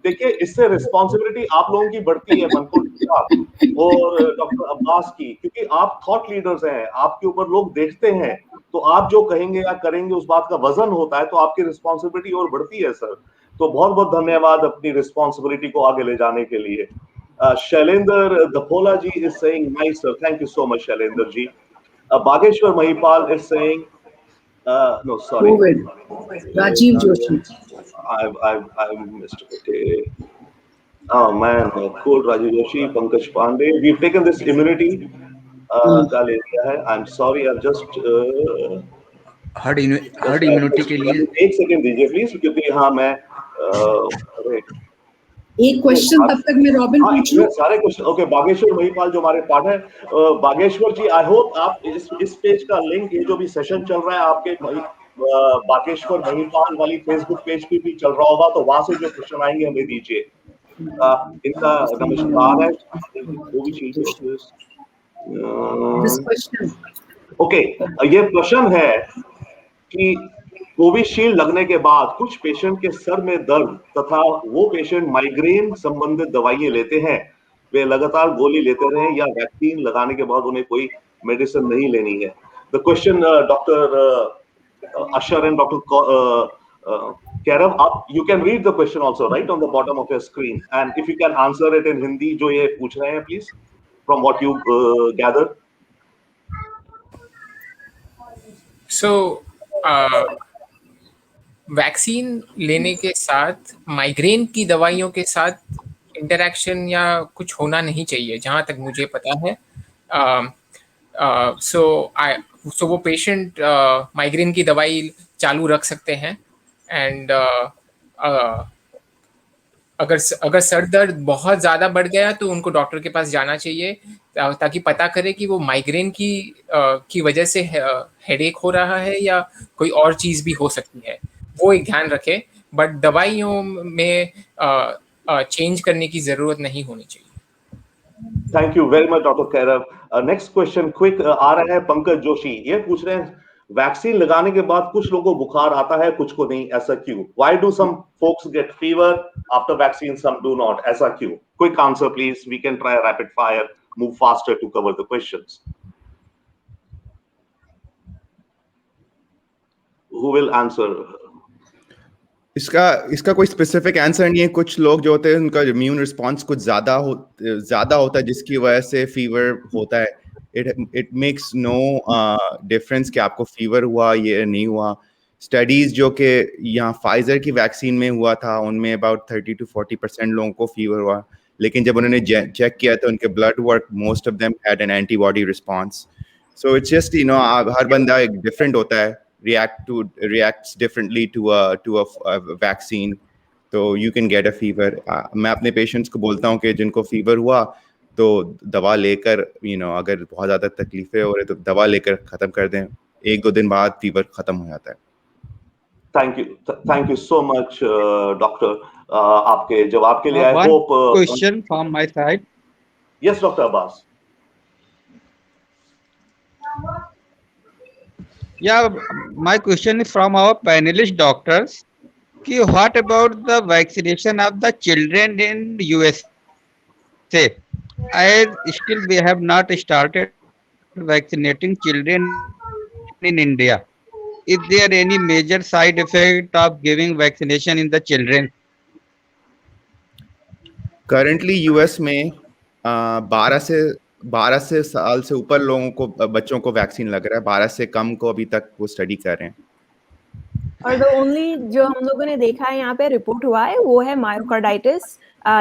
देखिए इससे रिस्पॉन्सिबिलिटी आप लोगों की बढ़ती है, मनकोटी साहब और डॉक्टर अब्बास की, क्योंकि आप थॉट लीडर्स हैं, आपके ऊपर लोग देखते हैं, तो आप जो कहेंगे या करेंगे उस बात का वजन होता है, तो आपकी रिस्पॉन्सिबिलिटी और बढ़ती है सर। तो बहुत बहुत धन्यवाद अपनी रिस्पॉन्सिबिलिटी को आगे ले जाने के लिए। Shailendra Dapola ji is saying nice sir, thank you so much Shailendra ji. Bageshwar Mahipal is saying no sorry Rajiv Joshi. I missed it. Okay. Oh man, cool. Rajiv Joshi, Pankaj Pandey, we've taken this immunity का ले लिया है। I'm sorry, I've just herd immunity के लिए एक second दीजिए please, क्योंकि हाँ मैं एक क्वेश्चन तब तक मैं रॉबिन पूछ लूं। सारे क्वेश्चन ओके। बागेश्वर महिपाल जो हमारे पार्ट है, बागेश्वर जी आई होप आप इस पेज का लिंक, ये जो भी सेशन चल रहा है आपके बागेश्वर महिपाल वाली फेसबुक पेज पे भी चल रहा होगा, तो वहां से जो क्वेश्चन आएंगे हमें दीजिए। इनका नमस्कार है। ओके, ये प्रश्न है कि कोविशील्ड लगने के बाद कुछ पेशेंट के सर में दर्द तथा वो पेशेंट माइग्रेन संबंधित दवाइयां लेते हैं, वे लगातार गोली लेते रहे या वैक्सीन लगाने के बाद उन्हें कोई मेडिसिन नहीं लेनी है। The question doctor Asher and Dr. Kairav, you can read the question also, right, on the bottom of your screen. And if you can answer it in Hindi, जो ये पूछ रहे हैं, please, from what you gathered. So, vaccine लेने के साथ migraine की दवाइयों के साथ इंटरैक्शन या कुछ होना नहीं चाहिए, जहाँ तक मुझे पता है. सो वो पेशेंट माइग्रेन की दवाई चालू रख सकते हैं. एंड अगर सर दर्द बहुत ज़्यादा बढ़ गया तो उनको डॉक्टर के पास जाना चाहिए, ताकि पता करे कि वो माइग्रेन की वजह से हेडेक हो रहा है या कोई और चीज़ भी हो सकती है. वो एक ध्यान रखे, बट दवाइयों में चेंज करने की ज़रूरत नहीं होनी चाहिए. Thank you very much, Dr. Kairav. Next question, quick, आ रहा है पंकज जोशी. ये पूछ रहे हैं, वैक्सीन लगाने के बाद कुछ लोगों को बुखार आता है, कुछ को नहीं, ऐसा क्यों? Why do some folks get fever after vaccine, some do not? ऐसा क्यों? Quick answer, please. We can try rapid fire, move faster to cover the questions. Who will answer? इसका कोई स्पेसिफिक आंसर नहीं है. कुछ लोग जो होते हैं उनका इम्यून रिस्पॉन्स कुछ ज्यादा होता है, जिसकी वजह से फीवर होता है. इट मेक्स नो डिफरेंस कि आपको फीवर हुआ या नहीं हुआ. स्टडीज जो कि यहाँ फाइजर की वैक्सीन में हुआ था, उनमें अबाउट 30 to 40% लोगों को फीवर हुआ, लेकिन जब उन्होंने चेक किया तो उनके blood work, most of them had an antibody response. So it's just हर बंदा एक डिफरेंट होता है, reacts differently to a vaccine, तो you can get a fever. मैं अपने पेशेंट्स को बोलता हूँ कि जिनको फीवर हुआ तो दवा लेकर अगर बहुत ज़्यादा तकलीफें हो रही तो दवा लेकर ख़त्म कर दें. 1-2 दिन बाद फीवर ख़त्म हो जाता है. Thank you so much, Doctor. आपके जवाब के लिए I hope. Question from my side. Yes, Dr. Abbas. Yeah, my question is from our panelist doctors. What about the vaccination of the children in USA? As still we have not started vaccinating children in India. Is there any major side effect of giving vaccination in the children? Currently US में 12 से साल से ऊपर लोगों को, बच्चों को vaccine लग रहा है. 12 से कम को अभी तक वो स्टडी कर रहे हैं. और the only जो हम लोगों ने देखा है यहाँ पे रिपोर्ट हुआ है वो है myocarditis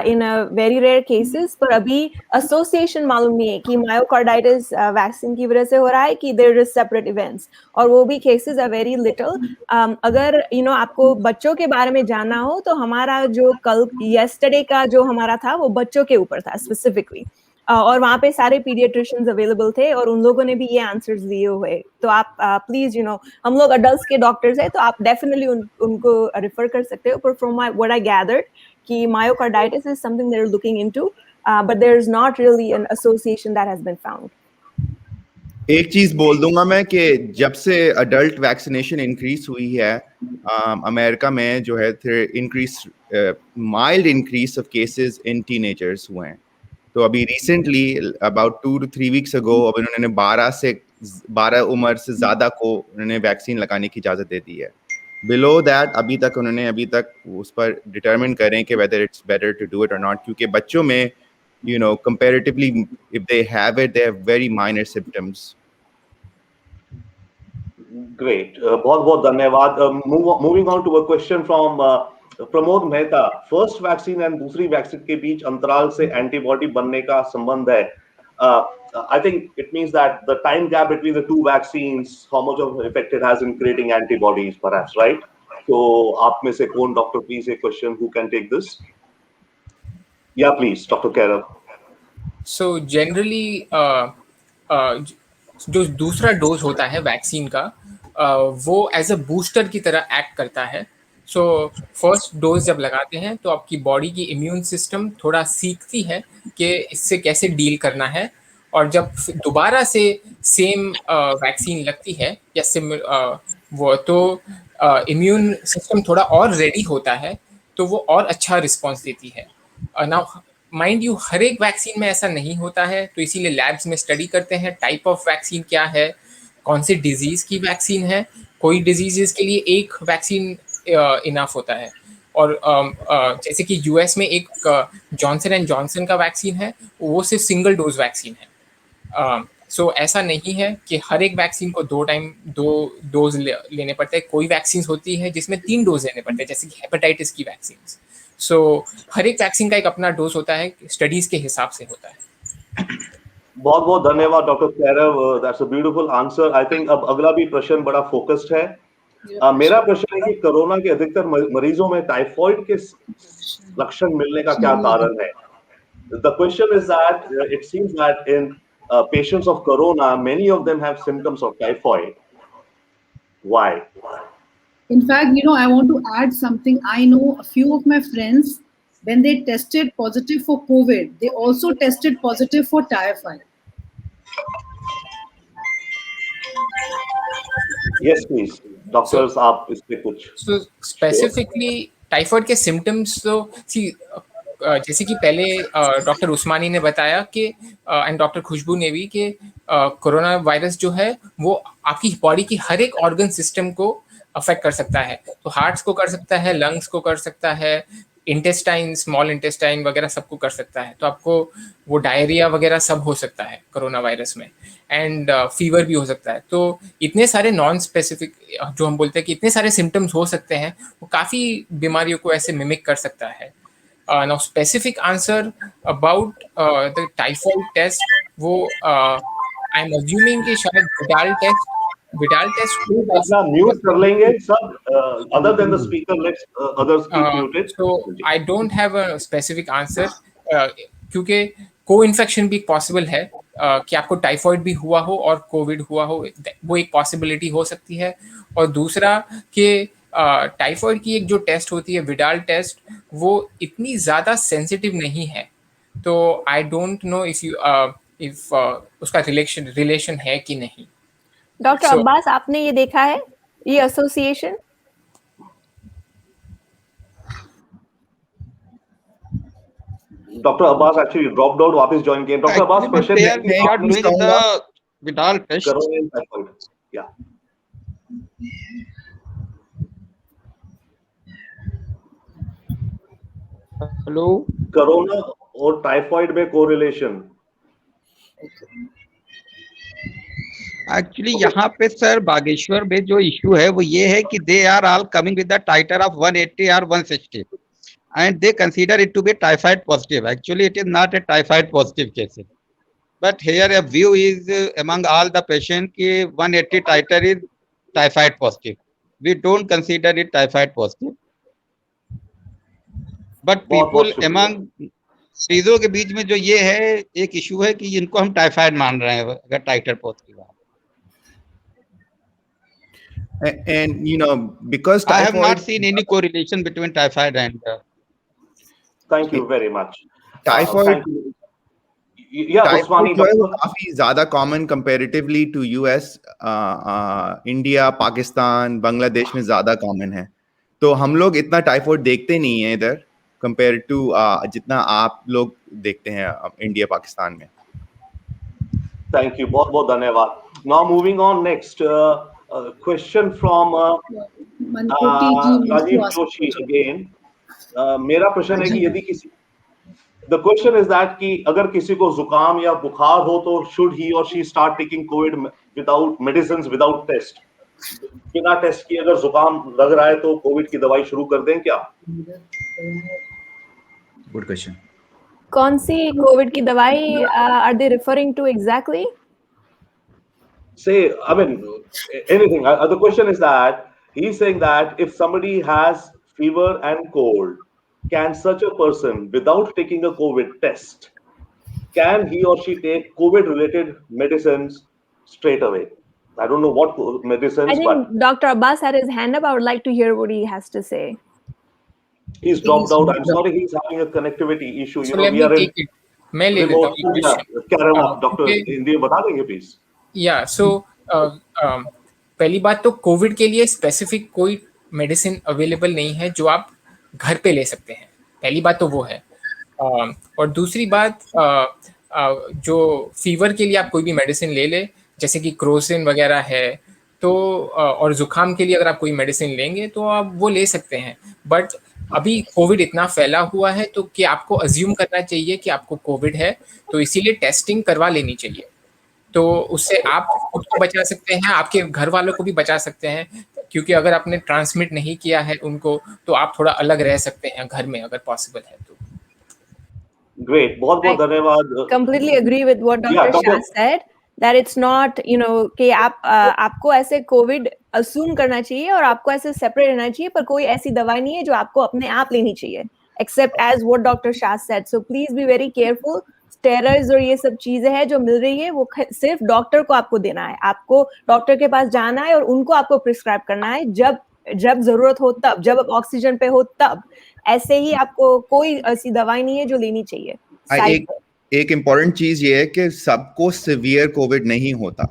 in a very rare cases, पर अभी एसोसिएशन मालूम नहीं है कि मायोकार्डाइटिस वैक्सीन की वजह से हो रहा है कि देयर इज सेपरेट इवेंट्स, और वो भी केसेस आर वेरी लिटिल. अगर आपको बच्चों के बारे में जानना हो तो हमारा जो कल येस्टरडे का जो हमारा था वो बच्चों के ऊपर था स्पेसिफिकली, और वहाँ पे सारे पीडियाट्रिशियंस अवेलेबल थे और उन लोगों ने भी ये आंसर्स दिए हुए. तो आप प्लीज हम लोग अडल्ट्स के डॉक्टर्स हैं तो आप डेफिनेटली उनको रेफर कर सकते हो. पर फ्रॉम व्हाट आई गैदर्ड कि myocarditis is something they are looking into, but there is not really an association that has been found. एक चीज बोल दूंगा मैं कि जब से अडल्ट वैक्सीनेशन इंक्रीज हुई है अमेरिका में, जो है mild increase of cases in teenagers हुए हैं. तो अभी recently about 2 to 3 weeks ago अब इन्होंने 12 उम्र से ज़्यादा को उन्होंने वैक्सीन लगाने की इजाज़त दे दी है. बिलो दैट अभी तक उस पर डिटरमिन करें कि whether it's better to do it और नॉट, क्योंकि बच्चों में comparatively if they have it, they have very minor symptoms. Great, बहुत बहुत धन्यवाद. Moving on to a question from Pramod Mehta. First vaccine and दूसरी वैक्सीन के बीच अंतराल से एंटीबॉडी बनने का संबंध है. I think it means that the time gap between the two vaccines, how much of effect it has in creating antibodies, perhaps, right? So, आप में से कौन doctor, please, a question who can take this? Yeah, please, Dr. Kairav. So generally, जो दूसरा dose होता है vaccine का, वो एज अ बूस्टर की तरह एक्ट करता है. सो फर्स्ट डोज जब लगाते हैं तो आपकी बॉडी की इम्यून सिस्टम थोड़ा सीखती है कि इससे कैसे डील करना है, और जब दोबारा से सेम वैक्सीन लगती है या वो तो इम्यून सिस्टम थोड़ा और रेडी होता है, तो वो और अच्छा रिस्पॉन्स देती है. नाउ माइंड यू, हर एक वैक्सीन में ऐसा नहीं होता है, तो इसीलिए लैब्स में स्टडी करते हैं टाइप ऑफ वैक्सीन क्या है, कौन सी डिजीज की वैक्सीन है। कोई डिजीजेस के लिए एक वैक्सीन इनफ होता है, और जैसे कि यूएस में एक जॉनसन एंड जॉनसन का वैक्सीन है, वो सिर्फ सिंगल डोज वैक्सीन है। सो ऐसा नहीं है कि हर एक वैक्सीन को दो डोज लेने पड़ते हैं। कोई वैक्सीन होती है जिसमें 3 डोज लेने पड़ते हैं, जैसे कि हेपेटाइटिस की वैक्सीन। सो हर एक वैक्सीन का एक अपना डोज होता है, स्टडीज के हिसाब से होता है। बहुत बहुत धन्यवाद doctor Kairav, that's a beautiful answer. I think अब अगला भी प्रश्न बड़ा फोकस्ड है। मेरा प्रश्न है कि कोरोना के अधिकतर मरीजों में टाइफॉइड के लक्षण मिलने का क्या कारण है? The question is that it seems that in patients of corona, many of them have symptoms of typhoid. Why? In fact, I want to add something. I know a few of my friends, when they tested positive for COVID, they also tested positive for typhoid. Yes, please. Doctors, आप इस पे कुछ? So specifically typhoid के symptoms तो जैसे कि पहले doctor उस्मानी ने बताया कि एंड डॉक्टर खुशबू ने भी कि कोरोना वायरस जो है वो आपकी बॉडी की हर एक ऑर्गन सिस्टम को अफेक्ट कर सकता है। तो हार्ट्स को कर सकता है, लंग्स को कर सकता है, इंटेस्टाइन, स्मॉल इंटेस्टाइन वगैरह सबको कर सकता है। तो आपको वो डायरिया वगैरह सब हो सकता है कोरोना वायरस में, एंड फीवर भी हो सकता है। तो इतने सारे नॉन स्पेसिफिक जो हम बोलते हैं कि इतने सारे सिम्टम्स हो सकते हैं, वो काफ़ी बीमारियों को ऐसे मिमिक कर सकता है। Now specific answer about the typhoid test, वो आई एम अज्यूमिंग कि शायद विडाल टेस्ट अपना म्यूट कर लेंगे सब, other than the speaker, let's others keep muted. So I don't have a specific answer, क्योंकि को-इन्फेक्शन भी पॉसिबल है, कि आपको टाइफॉइड भी हुआ हो और कोविड हुआ हो, वो एक पॉसिबिलिटी हो सकती है। और दूसरा कि टाइफॉइड की एक जो टेस्ट होती है विडाल टेस्ट, वो इतनी ज़्यादा सेंसिटिव नहीं है। तो आई डोंट नो इफ उसका रिलेशन है कि नहीं। डॉक्टर अब्बास, आपने ये देखा है, ये association? Doctor Abbas actually dropped out, वापस ज्वाइन किए। Doctor Abbas, question Widal test. या हेलो, कोरोना और टाइफॉइड में कोरिलेशन? एक्चुअली यहाँ पे सर बागेश्वर में जो इशू है वो ये है कि they are all coming with the titre of 180 or 160 and they consider it to be typhoid positive. Actually it is not a typhoid positive case, but here a view is among all the patient ki 180 titer is typhoid positive. We don't consider it typhoid positive, but people among चीजों के बीच में जो ये है एक issue है कि इनको हम टाइफाइड मान रहे हैं अगर टाइटर पॉजिटिव है। And because I have not seen any correlation between typhoid and Thank you very much. Typhoid, उस्मानी जो है वो काफी ज्यादा common comparatively to US, India, Pakistan, Bangladesh में ज्यादा कॉमन है। तो हम लोग इतना टाइफॉइड देखते नहीं है इधर कंपेयर टू जितना आप लोग देखते हैं इंडिया पाकिस्तान में। थैंक यू, बहुत बहुत धन्यवाद। Now moving on, next question from Rajiv Joshi again. मेरा प्रश्न है कि यदि किसी, द क्वेश्चन इज दैट कि अगर किसी को जुकाम या बुखार हो तो शुड ही और she start taking covid without medicine, without test? बिना टेस्ट किए अगर जुकाम लग रहा है तो कोविड की दवाई शुरू कर दें क्या? Good question. कौन सी कोविड की दवाई are they referring to exactly? Say, I mean, anything. The question is that he's saying that if somebody has fever and cold, can such a person, without taking a COVID test, can he or she take COVID-related medicines straight away? I don't know what medicines, I think Dr. Abbas had his hand up. I would like to hear what he has to say. He's dropped out. I'm sorry, he's having a connectivity issue. So let me take it. मैं ले लेता हूँ। Doctor Hindi में बता देंगे please? या सो पहली बात तो कोविड के लिए स्पेसिफिक कोई मेडिसिन अवेलेबल नहीं है जो आप घर पे ले सकते हैं। पहली बात तो वो है। और दूसरी बात, जो फीवर के लिए आप कोई भी मेडिसिन ले ले, जैसे कि क्रोसिन वगैरह है, तो और जुकाम के लिए अगर आप कोई मेडिसिन लेंगे तो आप वो ले सकते हैं। बट अभी कोविड इतना फैला हुआ है तो कि आपको अज्यूम करना चाहिए कि आपको कोविड है, तो इसीलिए टेस्टिंग करवा लेनी चाहिए। तो उससे आप खुद को बचा सकते हैं, आपके घर वालों को भी बचा सकते हैं, क्योंकि अगर आपने ट्रांसमिट नहीं किया है उनको तो आप थोड़ा अलग रह सकते हैं घर में अगर पॉसिबल है तो। ग्रेट, बहुत बहुत धन्यवाद। Completely agree with what Yeah, Dr. Dr. Shah said, that it's not, you know, कि आपको ऐसे कोविड assume करना चाहिए और आपको ऐसे separate रहना चाहिए, पर कोई ऐसी दवाई नहीं है जो आपको अपने आप लेनी चाहिए, except as what Dr. Shah said. So please be very careful. Steroids और ये सब चीजें हैं जो मिल रही है वो सिर्फ डॉक्टर को आपको देना है, आपको डॉक्टर के पास जाना है और उनको आपको प्रिस्क्राइब करना है जब जब जरूरत हो तब, जब आप ऑक्सीजन पे हो तब। ऐसे ही आपको कोई ऐसी दवाई नहीं है जो लेनी चाहिए। एक इम्पॉर्टेंट चीज ये है कि सबको सिवियर कोविड नहीं होता।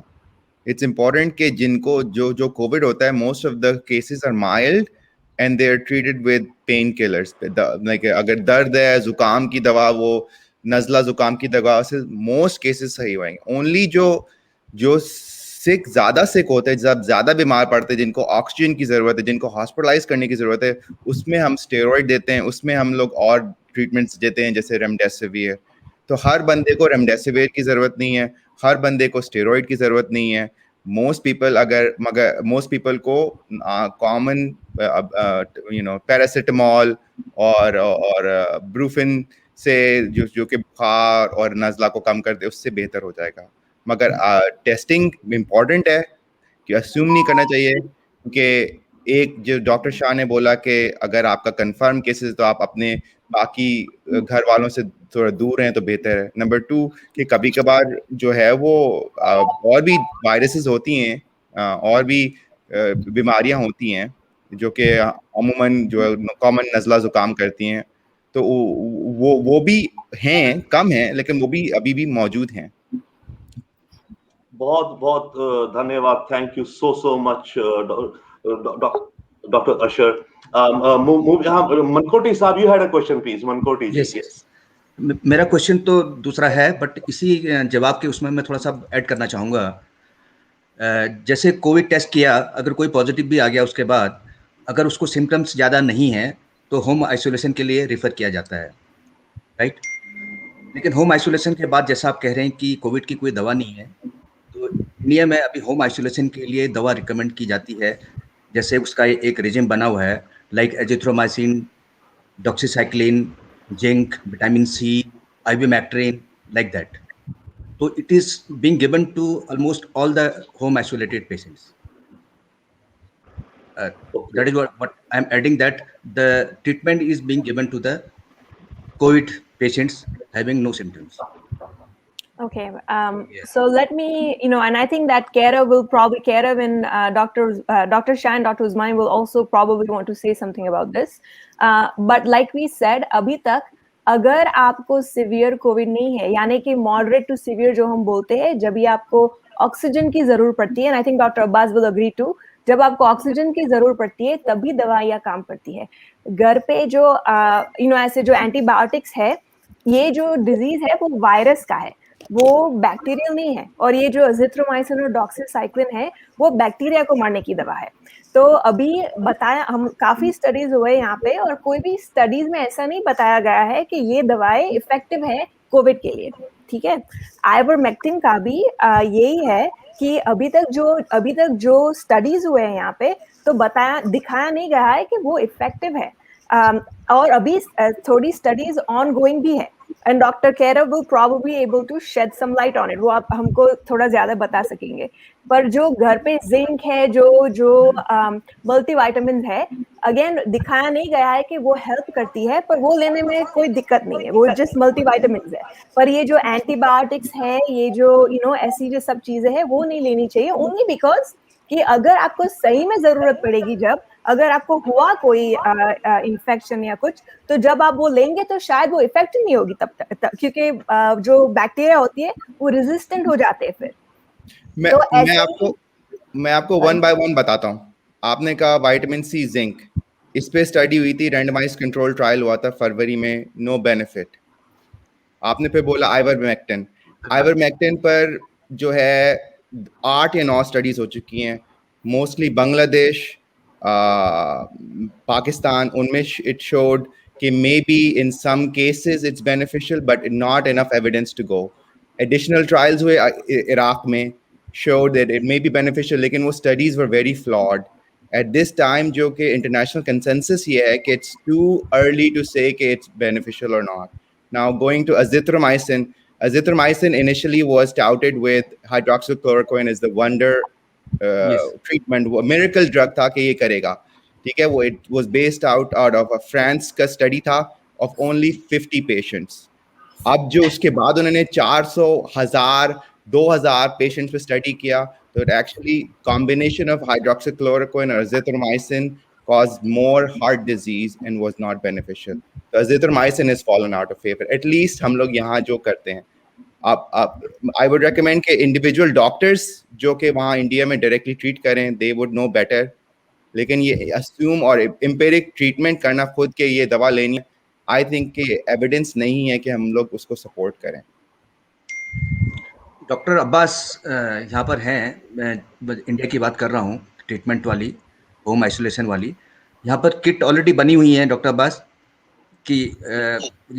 इट्स इम्पॉर्टेंट कि जिनको जो कोविड होता है, most of the cases are mild and they are treated with pain killers. Like अगर दर्द है, जुकाम की दवा, वो नज़ला जुकाम की दवा से मोस्ट केसेस सही होंगे। ओनली जो ज्यादा सिक होते हैं, जब ज्यादा बीमार पड़ते हैं, जिनको ऑक्सीजन की जरूरत है, जिनको हॉस्पिटलाइज करने की जरूरत है, उसमें हम स्टेरॉइड देते हैं, उसमें हम लोग और ट्रीटमेंट्स देते हैं जैसे रेमडेसिविर। तो हर बंदे को रेमडेसिविर की जरूरत नहीं है, हर बंदे को स्टेरॉइड की जरूरत नहीं है। मोस्ट पीपल को कॉमन पैरासिटामॉल और ब्रूफिन से जो कि बुखार और नज़ला को कम कर दे, उससे बेहतर हो जाएगा। मगर टेस्टिंग इम्पॉर्टेंट है कि अस्यूम नहीं करना चाहिए, क्योंकि एक जो डॉक्टर शाह ने बोला कि अगर आपका कंफर्म केसेस तो आप अपने बाकी घर वालों से थोड़ा दूर हैं तो बेहतर है। नंबर 2 कि कभी कभार जो है वो और भी वायरसेस होती हैं, और भी बीमारियां होती हैं जो कि अमूमन जो कॉमन नज़ला जुकाम करती हैं, तो वो भी हैं, कम हैं, लेकिन वो भी अभी भी मौजूद हैं। बहुत बहुत धन्यवाद। Thank you so much doctor Ashar. Mankoti sahab, you had a question please. Mankoti ji. Yes, मेरा क्वेश्चन तो दूसरा है, बट इसी जवाब के उसमें मैं थोड़ा सा ऐड करना चाहूँगा। जैसे कोविड टेस्ट किया, अगर कोई पॉजिटिव भी आ गया उसके बाद, अगर उसको सिम्टम्स ज़्यादा नहीं है तो होम आइसोलेशन के लिए रेफर किया जाता है, राइट। लेकिन होम आइसोलेशन के बाद जैसा आप कह रहे हैं कि कोविड की कोई दवा नहीं है, तो इंडिया में अभी होम आइसोलेशन के लिए दवा रिकमेंड की जाती है। जैसे उसका एक रेजिम बना हुआ है, like azithromycin, doxycycline, zinc, vitamin C, ivermectin, like that. So it is being given to almost all the home isolated patients. That is what I'm adding, that the treatment is being given to the COVID patients having no symptoms. Okay. So let me, and I think that Kairav will probably, Kairav and Dr. Shah and Dr. Usman will also probably want to say something about this. But like we said, अभी तक अगर आपको severe Covid नहीं है, यानी कि moderate to severe जो हम बोलते हैं, जब भी आपको ऑक्सीजन की जरूरत पड़ती है, I think doctor Abbas will agree to, जब आपको ऑक्सीजन की जरूरत पड़ती है तभी दवाइयाँ काम करती है। घर पे जो ऐसे जो एंटीबायोटिक्स है, ये जो डिजीज है वो वायरस का है, वो बैक्टीरियल नहीं है, और ये जो एजिथ्रोमाइसिन और डॉक्सीसाइक्लिन है वो बैक्टीरिया को मारने की दवा है। तो अभी बताया, हम काफी स्टडीज हुए यहाँ पे, और कोई भी स्टडीज में ऐसा नहीं बताया गया है कि ये दवाएं इफेक्टिव है कोविड के लिए, ठीक है। आइवरमेक्टिन का भी यही है कि अभी तक जो स्टडीज हुए हैं यहाँ पे, तो दिखाया नहीं गया है कि वो इफेक्टिव है, और अभी थोड़ी स्टडीज ऑन गोइंग भी है, and doctor Kairav will probably able to shed some light on it, वो आप हमको थोड़ा ज्यादा बता सकेंगे। पर जो घर पे जिंक है, जो मल्टीविटामिन है, अगेन दिखाया नहीं गया है कि वो हेल्प करती है, पर वो लेने में कोई दिक्कत नहीं है, वो जस्ट मल्टीविटामिन है। पर ये जो एंटीबायोटिक्स है, ये जो ऐसी जो सब चीजें हैं, वो नहीं लेनी चाहिए, ओनली बिकॉज कि अगर आपको सही में जरूरत पड़ेगी, जब अगर आपको हुआ कोई इन्फेक्शन या कुछ, तो जब आप वो लेंगे तो शायद वो इफेक्टिव नहीं होगी तब तक, क्योंकि जो बैक्टीरिया होती है वो रेजिस्टेंट हो जाते हैं फिर। मैं आपको वन बाय वन बताता हूँ। आपने कहा विटामिन सी, जिंक, इस पे स्टडी हुई थी, रैंडमाइज कंट्रोल ट्रायल हुआ था फरवरी में, नो बेनिफिट। आपने फिर बोला आइवरमेक्टिन पर जो है 8 या 9 स्टडीज हो चुकी हैं, मोस्टली बांग्लादेश, पाकिस्तान, उनमें it showed कि maybe in some cases it's beneficial but not enough evidence to go. Additional trials हुए इराक में showed that it may be beneficial, लेकिन वो studies were very flawed. At this time जो कि international consensus ये है कि it's too early to say कि it's beneficial or not. Now going to azithromycin initially was touted with hydroxychloroquine as the wonder treatment, वो miracle drug था कि ये करेगा, ठीक है. वो it was based out of a France का study था of only 50 patients. अब जो उसके बाद उन्होंने 400, 1000, 2000 पेशेंट्स पे स्टडी किया, तो it actually combination of hydroxychloroquine or azithromycin caused more heart disease and was not beneficial. So azithromycin has fallen out of favor. At least हम लोग यहाँ जो करते हैं, I would recommend कि individual doctors जो कि वहाँ इंडिया में directly treat करें, they would know better. लेकिन ये assume और empiric treatment करना खुद के ये दवा लेनी, I think कि evidence नहीं है कि हम लोग उसको support करें. डॉक्टर अब्बास यहाँ पर हैं, मैं इंडिया की बात कर रहा हूँ, ट्रीटमेंट वाली, होम आइसोलेशन वाली. यहाँ पर किट ऑलरेडी बनी हुई है डॉक्टर अब्बास कि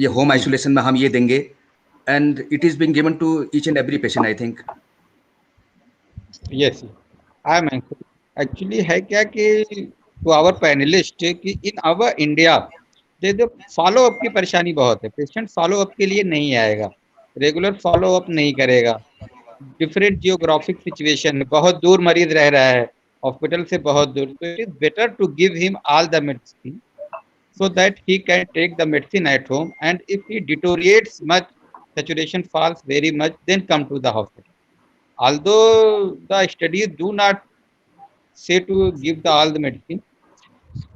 ये होम आइसोलेशन में हम ये देंगे, and it is being given to each and every patient, I think. Yes, I am actually है क्या कि टू आवर पैनलिस्ट कि इन आवर इंडिया जो फॉलो अप की परेशानी बहुत है. पेशेंट फॉलो अप के लिए नहीं आएगा, रेगुलर फॉलो अप नहीं करेगा. डिफरेंट जियोग्राफिक सिचुएशन, बहुत दूर मरीज रह रहा है हॉस्पिटल से बहुत दूर, तो it is better to give him all the medicine so that he can take the medicine at home, and if he deteriorates much, saturation falls very much, then come to the hospital. Although the studies do not say to give all the medicine,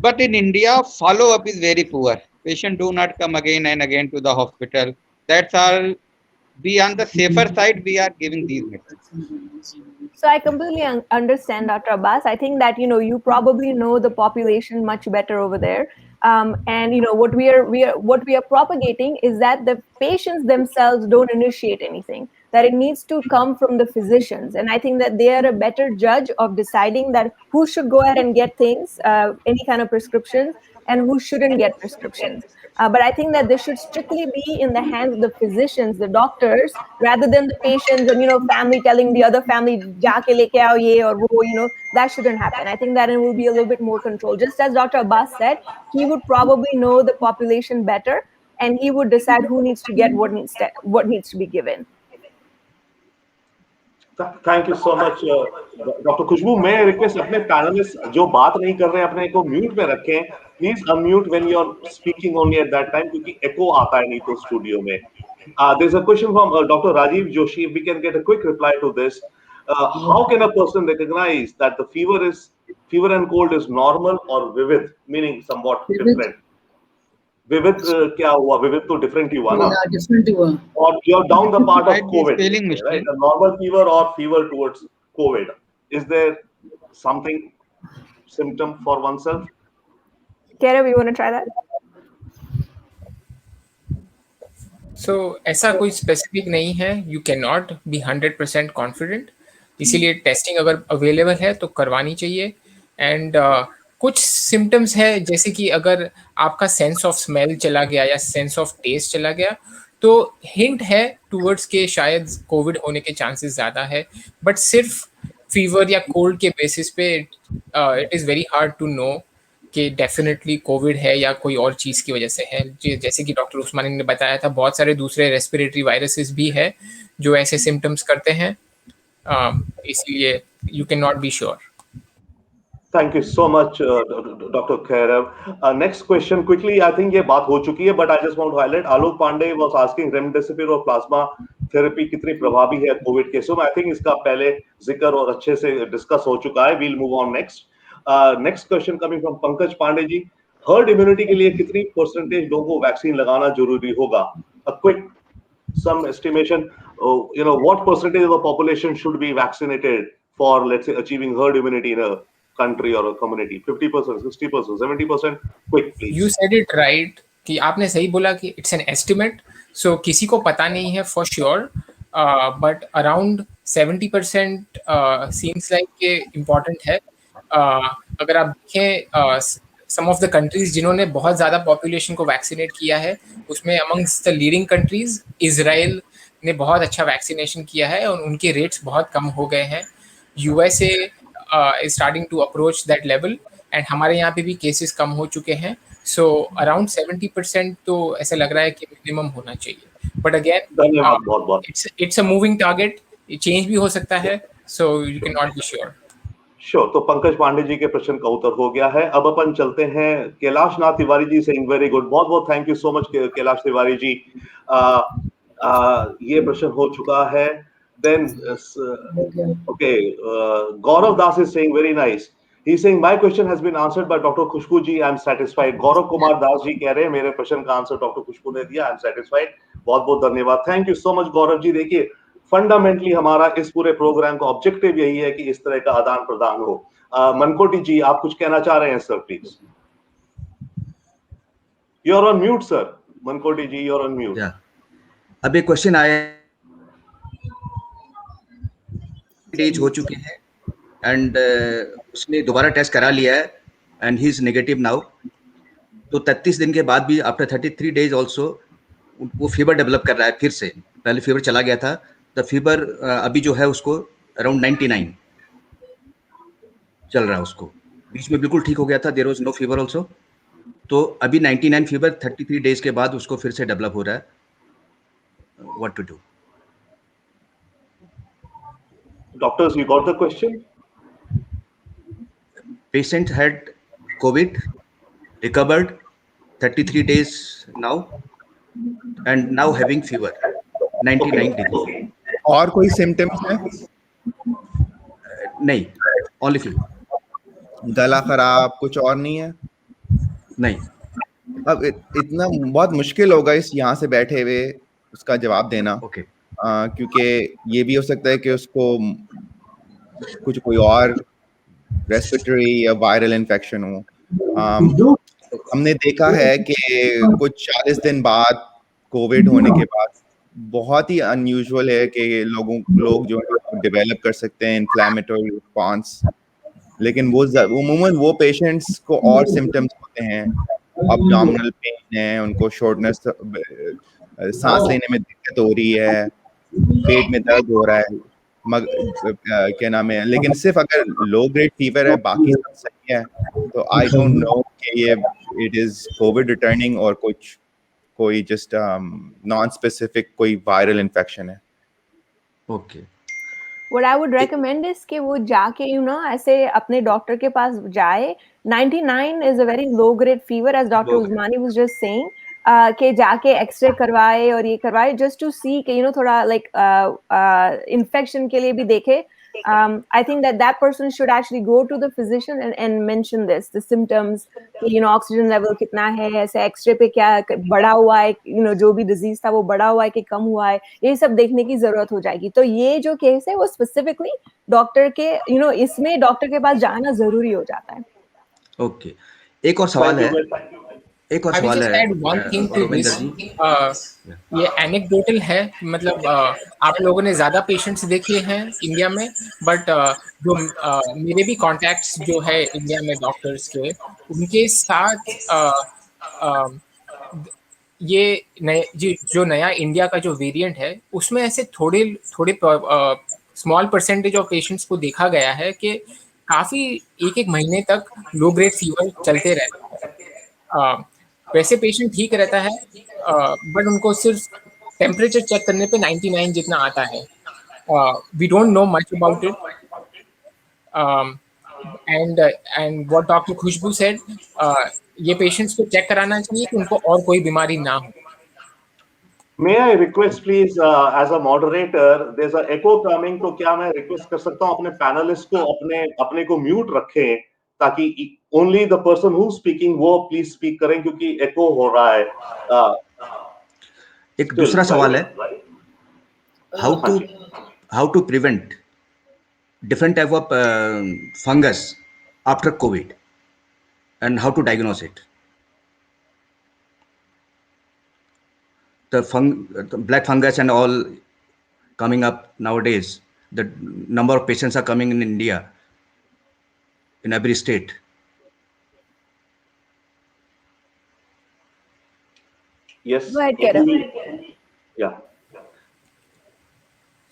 but in India follow up is very poor. Patient do not come again and again to the hospital. That's all. Be on the safer side, we are giving these medicines. So I completely understand, Dr. Abbas. I think that you probably know the population much better over there, and what we are propagating is that the patients themselves don't initiate anything. That it needs to come from the physicians, and I think that they are a better judge of deciding that who should go ahead and get things, any kind of prescriptions, and who shouldn't get prescriptions. But I think that this should strictly be in the hands of the physicians, the doctors, rather than the patients and family telling the other family, "Jaake leke aao ye or wo." That shouldn't happen. I think that it will be a little bit more control. Just as Dr. Abbas said, he would probably know the population better, and he would decide who needs to get what needs to be given. Thank you so much doctor Khushboo. मैं request अपने panelist जो बात नहीं कर रहे हैं अपने को म्यूट में रखें. Please unmute when you are speaking only at that time, क्योंकि एको आता है नहीं तो स्टूडियो में. There is a question from doctor Rajiv Joshi. We can get a quick reply to this. How can a person recognise that the fever and cold is normal और vivid, meaning somewhat different? विविध क्या हुआ? विविध तो different ही हुआ ना, different हुआ. और you are down the part of covid, spelling right? A normal fever or fever towards COVID. Is there something symptom for oneself? Kairav, you want to try that? So ऐसा कोई specific नहीं है. You can not be 100% confident, इसीलिए testing अगर available है तो करवानी चाहिए. एंड कुछ सिम्टम्स है, जैसे कि अगर आपका सेंस ऑफ स्मेल चला गया या सेंस ऑफ टेस्ट चला गया, तो हिंट है टूवर्ड्स के शायद कोविड होने के चांसेस ज़्यादा है. बट सिर्फ फीवर या कोल्ड के बेसिस पे it is very hard to know कि डेफिनेटली कोविड है या कोई और चीज़ की वजह से है. जैसे कि डॉक्टर उस्मानी ने बताया था, बहुत सारे दूसरे रेस्पिरेटरी वायरसेस भी है जो ऐसे सिम्टम्स करते हैं, इसलिए you can not be sure. Thank you so much, Dr. Kairav. Next question quickly. I think ये बात हो चुकी है, but I just want to highlight. Alok Pandey was asking remdesivir और plasma therapy कितनी प्रभावी है कोविड केसों में. I think इसका पहले जिक्र और अच्छे से डिस्कस हो चुका है. We'll move on next. Next question coming from Pankaj Pandey ji. Herd immunity के लिए कितनी percentage लोगों को वैक्सीन लगाना जरूरी होगा? A quick some estimation. What percentage of the population should be vaccinated for, let's say, achieving herd immunity in a country or a community? 50%, 60%, 70%? Quick, please. You said it right कि आपने सही बोला कि it's an estimate, so किसी को पता नहीं है for sure, but around 70% seems like important है। अगर आप देखें सम ऑफ द कंट्रीज जिन्होंने बहुत ज़्यादा पॉपुलेशन को वैक्सीनेट किया है, उसमें amongst the leading countries Israel ने बहुत अच्छा वैक्सीनेशन किया है और उनके रेट्स बहुत कम हो गए हैं। USA is starting to approach that level and हमारे यहाँ पे भी केसेस कम हो चुके हैं। सो अराउंड 70% तो ऐसा लग रहा है कि मिनिमम होना चाहिए, बट अगेन धन्यवाद बहुत बहुत। It's a moving target, change भी हो सकता है, so you can not be sure. Sure. तो पंकज पांडे जी के प्रश्न का उत्तर हो गया है। अब अपन चलते हैं Kailash Nath Tiwari ji saying very good. बहुत बहुत thank you so much Kailash Tiwari ji. ये प्रश्न हो चुका है। Then okay, Gaurav Das is saying very nice. He's saying my question has been answered by Dr. Khushboo ji, I am satisfied. Gaurav Kumar Das ji कह रहे हैं मेरे प्रश्न का आंसर डॉक्टर खुशबू ने दिया, I am satisfied. बहुत बहुत धन्यवाद, thank you so much Gaurav ji. देखिए फंडामेंटली हमारा इस पूरे प्रोग्राम का ऑब्जेक्टिव यही है कि इस तरह का आदान प्रदान हो। मनकोटी जी आप कुछ कहना चाह रहे हैं sir, please. You are on mute sir, Mankoti ji you are on mute. अब एक क्वेश्चन आया, डेज हो चुके हैं एंड उसने दोबारा टेस्ट करा लिया है and he is negative now. तो 33 दिन के बाद भी आफ्टर 33 डेज ऑल्सो वो फीवर डेवलप कर रहा है फिर से। पहले फीवर चला गया था, द फीवर अभी जो है उसको अराउंड 99 चल रहा है उसको। बीच में बिल्कुल ठीक हो गया था, there was no fever also. तो अभी 99 फीवर 33 डेज के बाद उसको फिर से डेवलप हो रहा है। What to do? Doctors, you got the question? Patient had COVID, recovered 33 days now, and now having fever 99 degree. और कोई सिम्टम्स है? नहीं, only fever. गला खराब, कुछ और नहीं है? नहीं। अब इतना बहुत मुश्किल होगा इस यहाँ से बैठे हुए उसका जवाब देना। Okay. क्योंकि ये भी हो सकता है कि उसको कुछ कोई और रेस्पिरेटरी या वायरल इन्फेक्शन हो। हमने देखा है कि कुछ 40 दिन बाद कोविड होने के बाद बहुत ही अनयूजुअल है कि लोग जो डेवलप कर सकते हैं इन्फ्लेमेटरी रिस्पॉन्स, लेकिन वो अमूमन वो पेशेंट्स को और सिम्टम्स होते हैं। अब्डोमिनल पेन है, उनको शॉर्टनेस, सांस लेने में दिक्कत हो रही है, पेट में दर्द हो रहा है, क्या नाम है, लेकिन सिर्फ अगर लो ग्रेड फीवर है बाकी सब सही है। तो आई डोंट नो कि ये इट इज कोविड रिटर्निंग और कोई जस्ट नॉन स्पेसिफिक कोई वायरल इन्फेक्शन है। Okay. What I would recommend is कि वो जाके ऐसे अपने डॉक्टर के पास जाए। 99 is a very low grade fever, as Dr. Usmani was just saying. कि जाके एक्सरे करवाए और ये करवाए just to see कि थोड़ा like infection के लिए भी देखे। I think that person should actually go to the physician and mention this, the symptoms, कि ऑक्सीजन लेवल कितना है, ऐसे एक्सरे पे क्या बढ़ा हुआ है, जो भी डिजीज था वो बढ़ा हुआ है कि कम हुआ है, ये सब देखने की जरूरत हो जाएगी। तो ये जो केस है वो स्पेसिफिकली डॉक्टर के इसमें डॉक्टर के पास जाना जरूरी हो जाता है। ओके, एक और सवाल है, रविंद्र जी। ये एनेक्डोटल है, मतलब आप लोगों ने ज्यादा पेशेंट्स देखे हैं इंडिया में, बट जो मेरे भी कॉन्टैक्ट्स जो है इंडिया में डॉक्टर्स के, उनके साथ ये जो नया इंडिया का जो वेरिएंट है उसमें ऐसे थोड़े स्मॉल परसेंटेज ऑफ पेशेंट्स को देखा गया है कि काफी एक महीने तक लो ग्रेड फीवर चलते रहता है। वैसे पेशेंट ठीक रहता है, बट उनको सिर्फ टेम्परेचर चेक करने पे 99 जितना आता है। We don't know much about it, and what doctor Khushbu said, ये पेशेंट्स को चेक कराना चाहिए कि उनको और कोई बीमारी ना हो। May I request please as a moderator, there's a echo coming, तो क्या मैं रिक्वेस्ट कर सकता हूँ अपने पैनलिस्ट को अपने को म्यूट रखें ताकि only the person who speaking वो प्लीज स्पीक करें, क्योंकि एको हो रहा है। एक दूसरा सवाल है, how to prevent different type of fungus after covid and how to diagnose it? The black fungus and all coming up nowadays, the number of patients are coming in India, in every state? Yes. Go ahead, Karan. Yeah.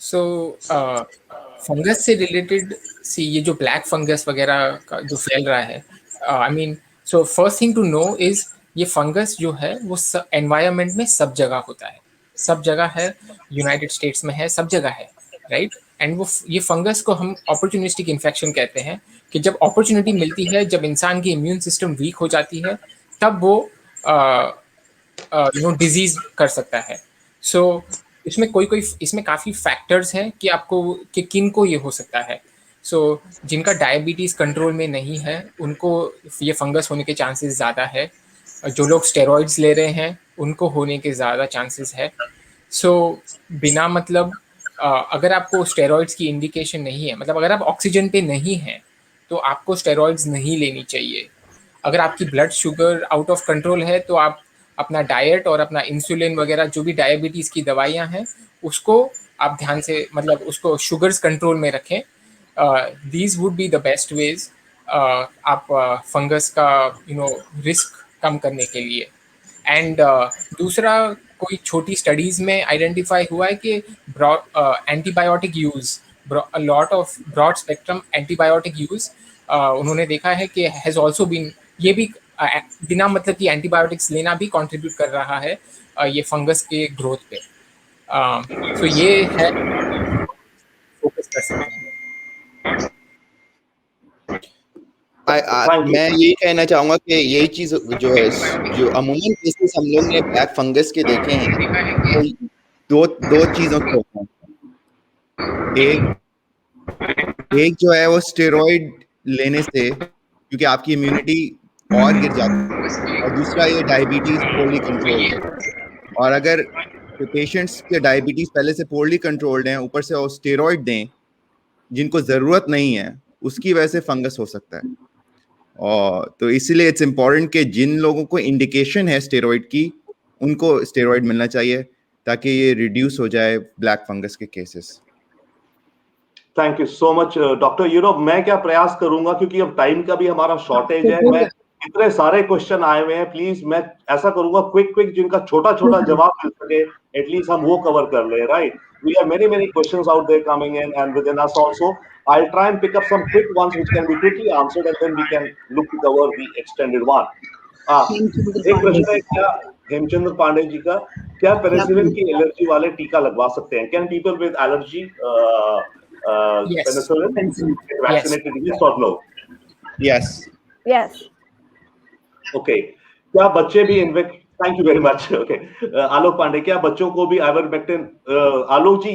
So fungus से related सी ये जो black fungus वगैरह का जो फैल रहा है, I mean, so first thing to know is ये फंगस जो है वो एनवायरनमेंट में सब जगह होता है, सब जगह है, यूनाइटेड स्टेट्स में है, सब जगह है, राइट। एंड वो ये फंगस को हम अपॉर्चुनिस्टिक इन्फेक्शन कहते हैं कि जब अपॉर्चुनिटी मिलती है, जब इंसान की इम्यून सिस्टम वीक हो जाती है, तब वो डिजीज कर सकता है। सो इसमें इसमें काफ़ी फैक्टर्स हैं कि आपको कि किन को ये हो सकता है। सो जिनका डायबिटीज़ कंट्रोल में नहीं है उनको ये फंगस होने के चांसेस ज़्यादा है। जो लोग स्टेरॉइड्स ले रहे हैं उनको होने के ज़्यादा चांसेस है। सो बिना मतलब अगर आपको स्टेरॉइड्स की इंडिकेशन नहीं है, मतलब अगर आप ऑक्सीजन पे नहीं हैं तो आपको स्टेरॉइड्स नहीं लेनी चाहिए। अगर आपकी blood sugar out of control है तो आप अपना डाइट और अपना इंसुलिन वगैरह जो भी डायबिटीज़ की दवाइयाँ हैं उसको आप ध्यान से, मतलब उसको शुगर्स कंट्रोल में रखें। These would be the best veg आप फंगस का रिस्क कम करने के लिए। एंड दूसरा, कोई छोटी स्टडीज़ में आइडेंटिफाई हुआ है कि antibiotic use, lot of broad spectrum antibiotic use उन्होंने देखा है कि हैज़ ऑल्सो बीन, ये भी बिना मतलब कि एंटीबायोटिक्स लेना भी कंट्रीब्यूट कर रहा है ये फंगस के ग्रोथ पे। सो ये है फोकस कर सकते हैं। मैं यही कहना चाहूंगा कि यही चीज जो है, जो अमूमन केसेस हम लोग ने ब्लैक फंगस के देखे हैं, तो दो चीजों के होते हैं। एक जो है वो स्टेरॉइड लेने से, क्योंकि आपकी इम्यूनिटी और गिर जाती है, और दूसरा ये डायबिटीज पोरली कंट्रोल्ड। और अगर पेशेंट्स के डायबिटीज पहले से पोरली कंट्रोल्ड हैं, ऊपर से वो स्टेरॉइड दें जिनको जरूरत नहीं है, उसकी वजह से फंगस हो सकता है। और तो इसीलिए इट्स इम्पोर्टेंट कि जिन लोगों को इंडिकेशन है स्टेरॉइड की, उनको स्टेरॉइड मिलना चाहिए ताकि ये रिड्यूस हो जाए ब्लैक फंगस के cases. Thank you so much doctor. मैं क्या प्रयास करूंगा, क्योंकि अब टाइम का भी हमारा शॉर्टेज है, मैं इतने सारे क्वेश्चन आए हुए हैं, प्लीज मैं ऐसा करूंगा क्विक जिनका छोटा जवाब मिल सके, एटलीस्ट हम वो कवर कर ले, right. We have many questions out there coming in and within us also. I'll try and pick up some quick ones which can be quickly answered, and then we can look to cover the extended one. एक प्रश्न है, क्या हेमचंद्र पांडे जी का, क्या penicillin की allergy वाले टीका लगवा सकते हैं? Can people with allergy Yes. penicillin get vaccinated? Yes or no? Yes. Yes. Okay. क्या बच्चे भी thank you very much. Okay, Alok Pandey, क्या बच्चों को भी आइवरमेक्टिन? आलोक जी,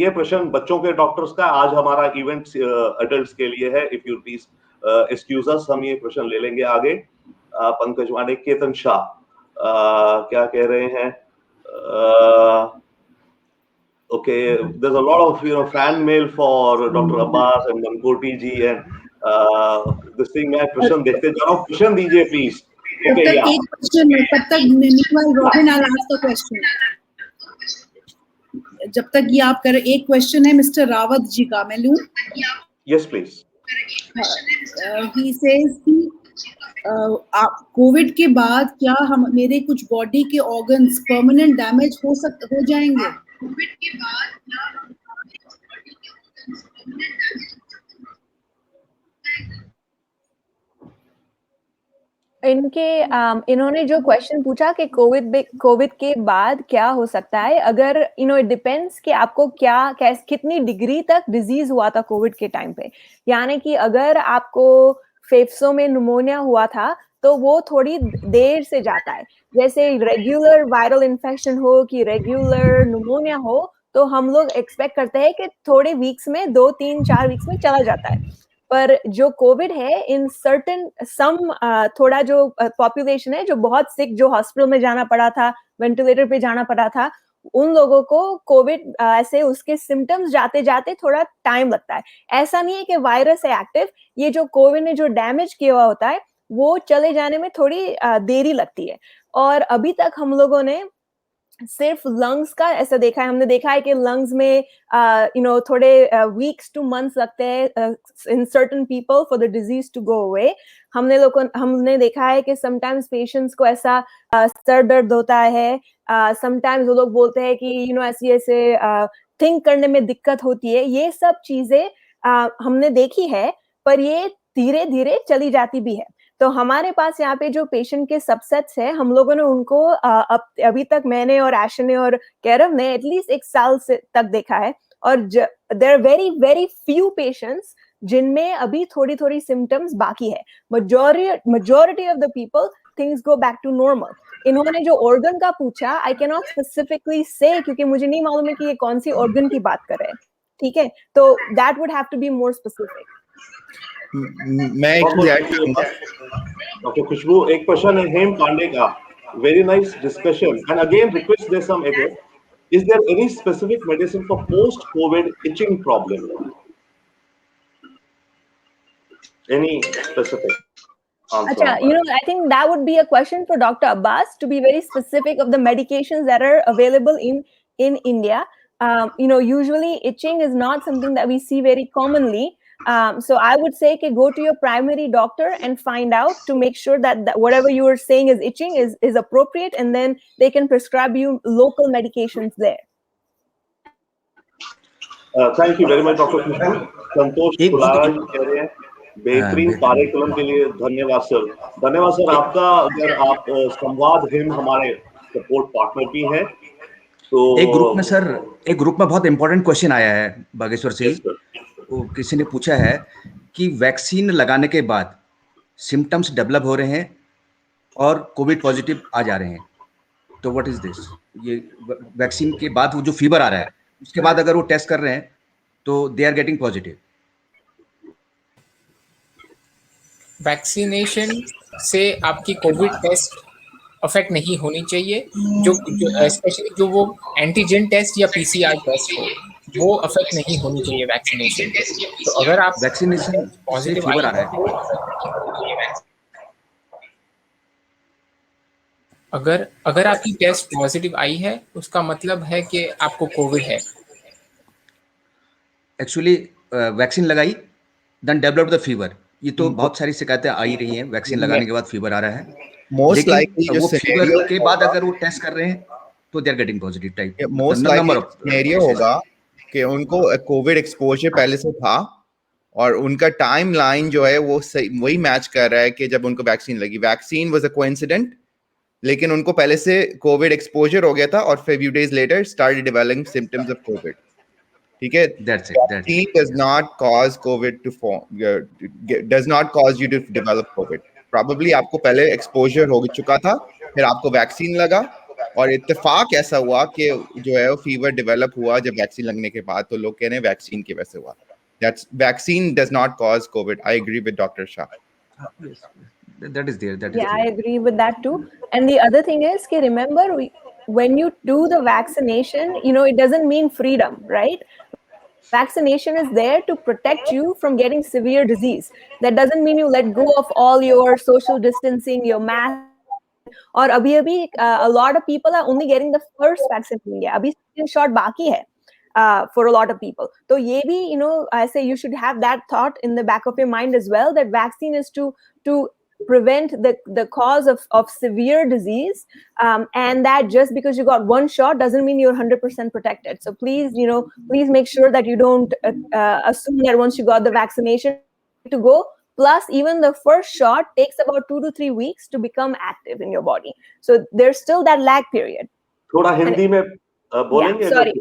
ये प्रश्न बच्चों के डॉक्टर्स का, आज हमारा इवेंट एडल्ट्स के लिए है। इफ यू प्लीज एक्सक्यूज अस, हम ये प्रश्न ले लेंगे आगे। पंकज वाणे, केतन शाह क्या कह रहे हैं? Okay, there is a lot of fan mail for doctor Abbas and Mankoti ji, and this thing. मैं प्रश्न देखते जा रहा हूँ, प्रश्न दीजिए प्लीज। Okay, yeah. एक क्वेश्चन, तब तक meanwhile Robin, I'll ask a question. जब तक ये आप कर, एक क्वेश्चन है मिस्टर रावत जी का, मैं लूं? Yes, please. He says कि कोविड के बाद क्या मेरे कुछ बॉडी के ऑर्गन्स परमानेंट डैमेज हो जाएंगे? कोविड के बाद इन्होंने जो क्वेश्चन पूछा कि कोविड के बाद क्या हो सकता है, अगर इट डिपेंड्स कि आपको कितनी डिग्री तक डिजीज हुआ था कोविड के टाइम पे। यानी कि अगर आपको फेफड़ों में निमोनिया हुआ था तो वो थोड़ी देर से जाता है। जैसे रेगुलर वायरल इन्फेक्शन हो कि रेगुलर निमोनिया हो, तो हम लोग एक्सपेक्ट करते हैं कि थोड़े वीक्स में, 2-3-4 वीक्स में चला जाता है। पर जो कोविड है, इन सर्टेन थोड़ा जो पॉपुलेशन है जो बहुत सिक, जो हॉस्पिटल में जाना पड़ा था, वेंटिलेटर पे जाना पड़ा था, उन लोगों को कोविड ऐसे उसके सिम्टम्स जाते जाते थोड़ा टाइम लगता है। ऐसा नहीं है कि वायरस है एक्टिव, ये जो कोविड ने जो डैमेज किया हुआ होता है वो चले जाने में थोड़ी देरी लगती है। और अभी तक हम लोगों ने सिर्फ लंग्स का ऐसा देखा है, हमने देखा है कि लंग्स में थोड़े वीक्स टू मंथ्स लगते हैं in certain people for the disease to go away. हमने देखा है कि समटाइम्स पेशेंट्स को ऐसा सर दर्द होता है, समटाइम्स वो लोग बोलते हैं कि ऐसे थिंक करने में दिक्कत होती है। ये सब चीजें हमने देखी है, पर ये धीरे धीरे चली जाती भी है। तो हमारे पास यहाँ पे जो पेशेंट के सबसेट्स है, हम लोगों ने उनको अभी तक मैंने और एशन ने और कैरव ने एटलीस्ट 1 साल से तक देखा है, और there are very very few patients जिनमें अभी थोड़ी थोड़ी सिम्टम्स बाकी है। majority of the people things go back to normal. इन्होंने जो ऑर्गन का पूछा, आई कैन नॉट स्पेसिफिकली से, क्योंकि मुझे नहीं मालूम है कि ये कौन सी ऑर्गन की बात कर रहे हैं, ठीक है, तो that would have to be more specific. मैं एक चीज ऐड करूंगा। डॉक्टर खुशबू, एक क्वेश्चन है हेम पांडे का। Very nice discussion and again request there some again, is there any specific medicine for post covid itching problem? Any specific answer? I think that would be a question for Dr. Abbas to be very specific of the medications that are available in India. Usually itching is not something that we see very commonly. So I would say go to your primary doctor and find out to make sure that whatever you are saying is itching is appropriate, and then they can prescribe you local medications there. Thank you very much, Dr. Krishna. संतोष कुलारा जी कह रहे हैं, बेहतरीन कार्यक्रम के लिए धन्यवाद sir. धन्यवाद sir आपका। अगर आप संवाद हिम हमारे सपोर्ट पार्टनर भी हैं, तो एक ग्रुप में बहुत इंपॉर्टेंट क्वेश्चन आया है बागेश्वर से। वो किसी ने पूछा है कि वैक्सीन लगाने के बाद सिम्टम्स डेवलप हो रहे हैं और कोविड पॉजिटिव आ जा रहे हैं, तो व्हाट इज दिस? ये वैक्सीन के बाद वो जो फीवर आ रहा है, उसके बाद अगर वो टेस्ट कर रहे हैं तो they are getting positive. Vaccination से आपकी कोविड टेस्ट अफेक्ट नहीं होनी चाहिए, जो स्पेशली जो वो एंटीजन टेस्ट या पीसीआर टेस्ट हो, वो अफेक्ट नहीं होनी चाहिए वैक्सीनेशन। तो अगर आप वैक्सीनेशन पॉजिटिव फीवर आ रहा है, अगर आपकी टेस्ट पॉजिटिव आई है, उसका मतलब है कि आपको कोविड है। एक्चुअली वैक्सीन लगाई देन डेवलप्ड द फीवर। ये तो बहुत सारी शिकायतें आ ही रही हैं, वैक्सीन लगाने के बाद फीवर आ रहा है। मोस्ट लाइकली जो वो फीवर के बाद अगर वो टेस्ट कर रहे हैं तो they are getting positive type. Most likely scenario होगा कि उनको कोविड एक्सपोजर पहले से था और उनका टाइम लाइन जो है वो वही मैच कर रहा है कि जब उनको वैक्सीन लगी। वैक्सीन वाज अ कोइंसिडेंट, लेकिन उनको पहले से कोविड एक्सपोजर हो गया था और few days later started developing symptoms of Covid. ठीक है, vaccine does not cause COVID to does not cause you to develop COVID. Probably आपको पहले एक्सपोजर हो चुका था, फिर आपको वैक्सीन लगा और इत्तेफाक ऐसा हुआ कि जो है वो फीवर डेवलप हुआ जब वैक्सीन लगने के बाद, तो लोग कह रहे हैं वैक्सीन की वजह से हुआ। That's vaccine does not cause COVID. I agree with Dr. Shah. That is there. I agree with that too. And the other thing is, remember, when you do the vaccination, it doesn't mean freedom, right? Vaccination is there to protect you from getting severe disease. That doesn't mean you let go of all your social distancing, your mask. और अभी a lot of people are only getting the first vaccine in India. अभी second shot बाकी है for a lot of people. तो ये भी, I say you should have that thought in the back of your mind as well, that vaccine is to prevent the cause of severe disease, and that just because you got one shot doesn't mean you're 100% protected. So please, please make sure that you don't assume that once you got the vaccination to go. Plus, even the first shot takes about 2 to 3 weeks to become active in your body. So there's still that lag period. थोड़ा हिंदी में बोलेंगे? Sorry.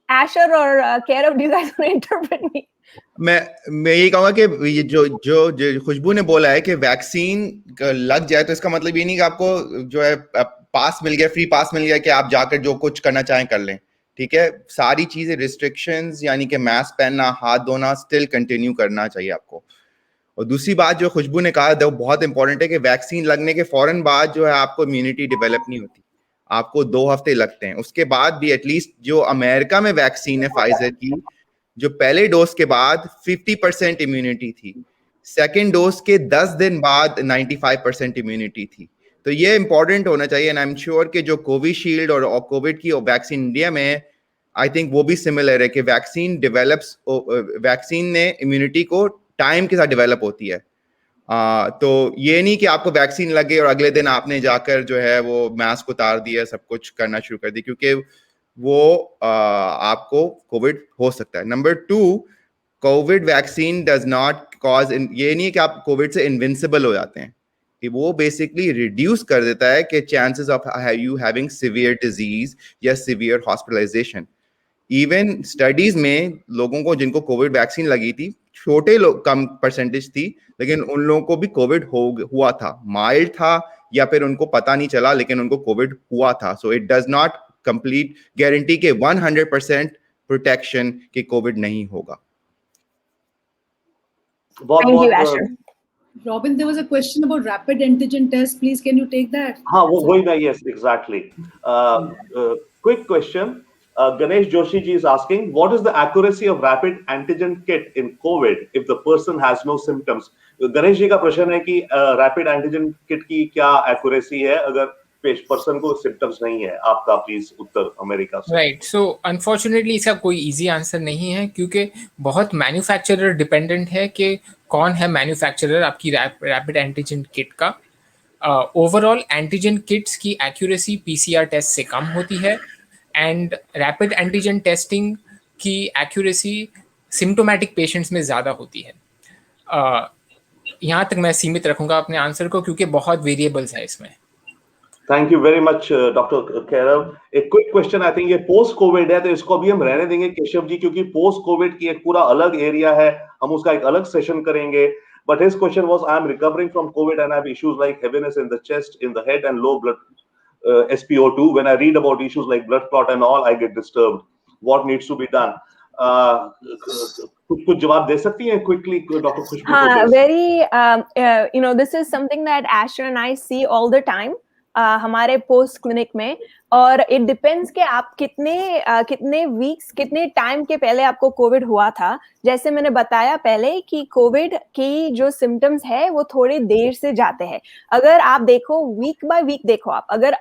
Asher or Kairav, do you guys want to interpret me? मैं यही कहूँगा कि ये जो खुशबू ने बोला है कि वैक्सीन लग जाए तो इसका मतलब ये नहीं कि आपको जो है पास मिल गया, फ्री पास मिल गया कि आप जाकर जो कुछ करना चाहें कर लें। ठीक है, सारी चीजें रिस्ट्रिक्शंस यानी कि मास्क पहनना, हाथ धोना स्टिल कंटिन्यू करना चाहिए आपको। और दूसरी बात जो खुशबू ने कहा वो बहुत इंपॉर्टेंट है कि वैक्सीन लगने के फौरन बाद जो है आपको इम्यूनिटी डेवलप नहीं होती, आपको 2 हफ्ते लगते हैं। उसके बाद भी एटलीस्ट जो अमेरिका में वैक्सीन है फाइजर की, जो पहले डोज के बाद 50% इम्यूनिटी थी, सेकेंड डोज के 10 दिन बाद 95% इम्यूनिटी थी। तो ये इंपॉर्टेंट होना चाहिए एंड आई एम श्योर कि जो कोविशील्ड और कोविड की वैक्सीन इंडिया में है, आई थिंक वो भी सिमिलर है कि वैक्सीन ने इम्यूनिटी को टाइम के साथ डेवलप होती है। तो ये नहीं कि आपको वैक्सीन लगे और अगले दिन आपने जाकर जो है वो मास्क उतार दिया, सब कुछ करना शुरू कर दी, क्योंकि वो आपको कोविड हो सकता है। Number 2, Covid vaccine does not cause, ये नहीं है कि आप कोविड से इनविंसिबल हो जाते हैं, कि वो बेसिकली रिड्यूस कर देता है कि chances of you having severe disease या सिवियर हॉस्पिटलाइजेशन। इवन स्टडीज में लोगों को जिनको कोविड वैक्सीन लगी थी, छोटे लोग, कम परसेंटेज थी, लेकिन उन लोगों को भी कोविड हुआ था, माइल्ड था या फिर उनको पता नहीं चला, लेकिन उनको कोविड हुआ था। So it does not complete guarantee के 100% प्रोटेक्शन के कोविड नहीं होगा। Thank you, Asher. Robin, there was a question about rapid antigen test. Please, can you take that? हाँ, वो वही ना, yes, exactly. Quick question. Ganesh Joshi ji is asking, what is the accuracy of rapid antigen kit in COVID if the person has no symptoms? Ganesh ji का प्रश्न है कि rapid antigen kit की क्या एक्यूरेसी है अगर पर्सन को सिम्टम्स नहीं है। आपका प्लीज उत्तर अमेरिका से। राइट, सो अनफॉर्चुनेटली इसका कोई इजी आंसर नहीं है, क्योंकि बहुत मैन्युफैक्चरर डिपेंडेंट है कि कौन है मैन्युफैक्चरर आपकी रैपिड एंटीजन किट का। ओवरऑल एंटीजन किट्स की एक्यूरेसी पीसीआर टेस्ट से कम होती है, एंड रैपिड एंटीजन टेस्टिंग की एक्यूरेसी सिम्टोमेटिक पेशेंट्स में ज़्यादा होती है। यहाँ तक मैं सीमित रखूंगा अपने आंसर को, क्योंकि बहुत वेरिएबल्स है इसमें। Thank you very much doctor Kairav. एक क्विक क्वेश्चन, आई थिंक ये पोस्ट कोविड है तो इसको भी हम रहने देंगे केशव जी, क्योंकि पोस्ट कोविड की एक पूरा अलग एरिया है, हम उसका एक अलग सेशन करेंगे। But his question was, I am recovering from Covid and I have issues like heaviness in the chest, in the head and low blood SpO2. When I read about issues like blood clot and all, I get disturbed. What needs to be done? कुछ जवाब दे सकती हैं quickly doctor खुशबू? हाँ, very this is something that Asher and I see all the time हमारे post clinic में, और it depends कि आप कितने वीक्स, कितने टाइम के पहले आपको कोविड हुआ था। जैसे मैंने बताया पहले कि कोविड की जो सिम्टम्स है वो थोड़ी देर से जाते हैं। अगर आप देखो वीक बाय वीक देखो, आप अगर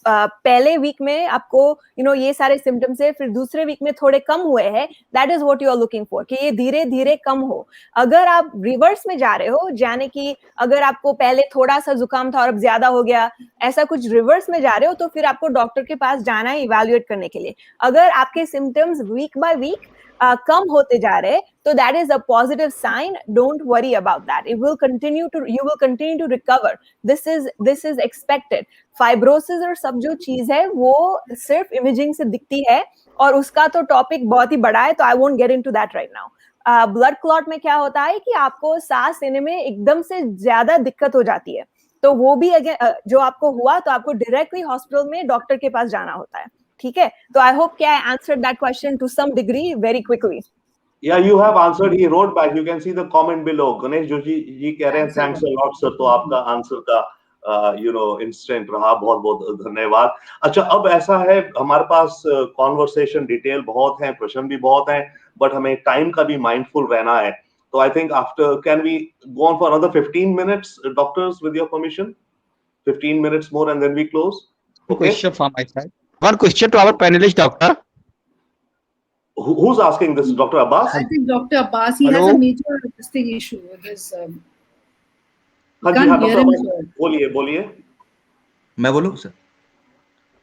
पहले वीक में आपको ये सारे सिम्टम्स है, फिर दूसरे वीक में थोड़े कम हुए हैं, that is what you are looking for, कि ये धीरे धीरे कम हो। अगर आप रिवर्स में जा रहे हो, यानी कि अगर आपको पहले थोड़ा सा जुकाम था और अब ज्यादा हो गया, ऐसा कुछ रिवर्स में जा रहे हो, तो फिर आपको डॉक्टर के पास जाना है इवैल्यूएट करने के लिए। अगर आपके सिम्टम्स वीक बाय वीक कम होते जा रहे, तो that is a positive sign. Don't worry about that. You will continue to recover. This is expected. Fibrosis और सब जो चीज है वो सिर्फ इमेजिंग से दिखती है, और उसका तो टॉपिक बहुत ही बड़ा है, तो I won't get into that right now. Blood clot में क्या होता है कि आपको सांस लेने में एकदम से ज्यादा दिक्कत हो जाती है, तो वो भी अगेन जो आपको हुआ तो आपको डायरेक्टली हॉस्पिटल में डॉक्टर के पास जाना होता है। ठीक है, तो आई होप कि I answered that question to some degree very quickly. Yeah, you have answered. He wrote back. You can see the comment below. Ganesh Joshi जी कह रहे हैं thanks a lot sir, तो आपका आंसर का instant रहा, बहुत बहुत धन्यवाद। अच्छा, अब ऐसा है हमारे पास कॉन्वर्सेशन डिटेल बहुत है, प्रश्न भी बहुत हैं, बट हमें टाइम का भी माइंडफुल रहना है। तो I think after can we go on for another 15 minutes doctors with your permission, 15 minutes more and then we close. Okay? Question from my side. One question to our panelist doctor. Who's asking this? Dr. Abbas? I think Dr. Abbas, he has a major issue with his हाँ जी, हाँ doctor Abbas बोलिए। मैं बोलूं sir?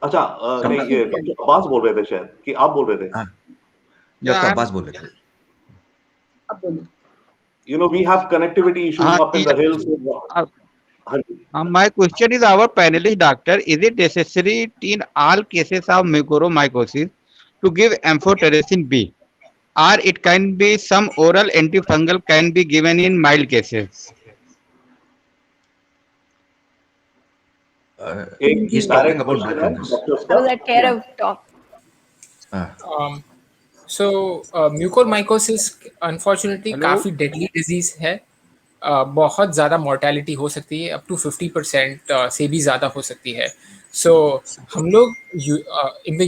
अच्छा, नहीं, ये doctor Abbas बोल रहे थे शायद, कि आप बोल रहे थे? हाँ, डॉक्टर अब्बास बोल रहे थे। अब बोलो। We have connectivity issues up in the hills. My question is our panelist doctor, is it necessary in all cases of mucormycosis to give amphotericin B, or it can be some oral antifungal can be given in mild cases? He's talking about I will let Kairav talk. So mucormycosis unfortunately काफी deadly disease है, बहुत ज़्यादा mortality हो सकती है, up to 50% से भी ज़्यादा हो सकती है। So हम लोग in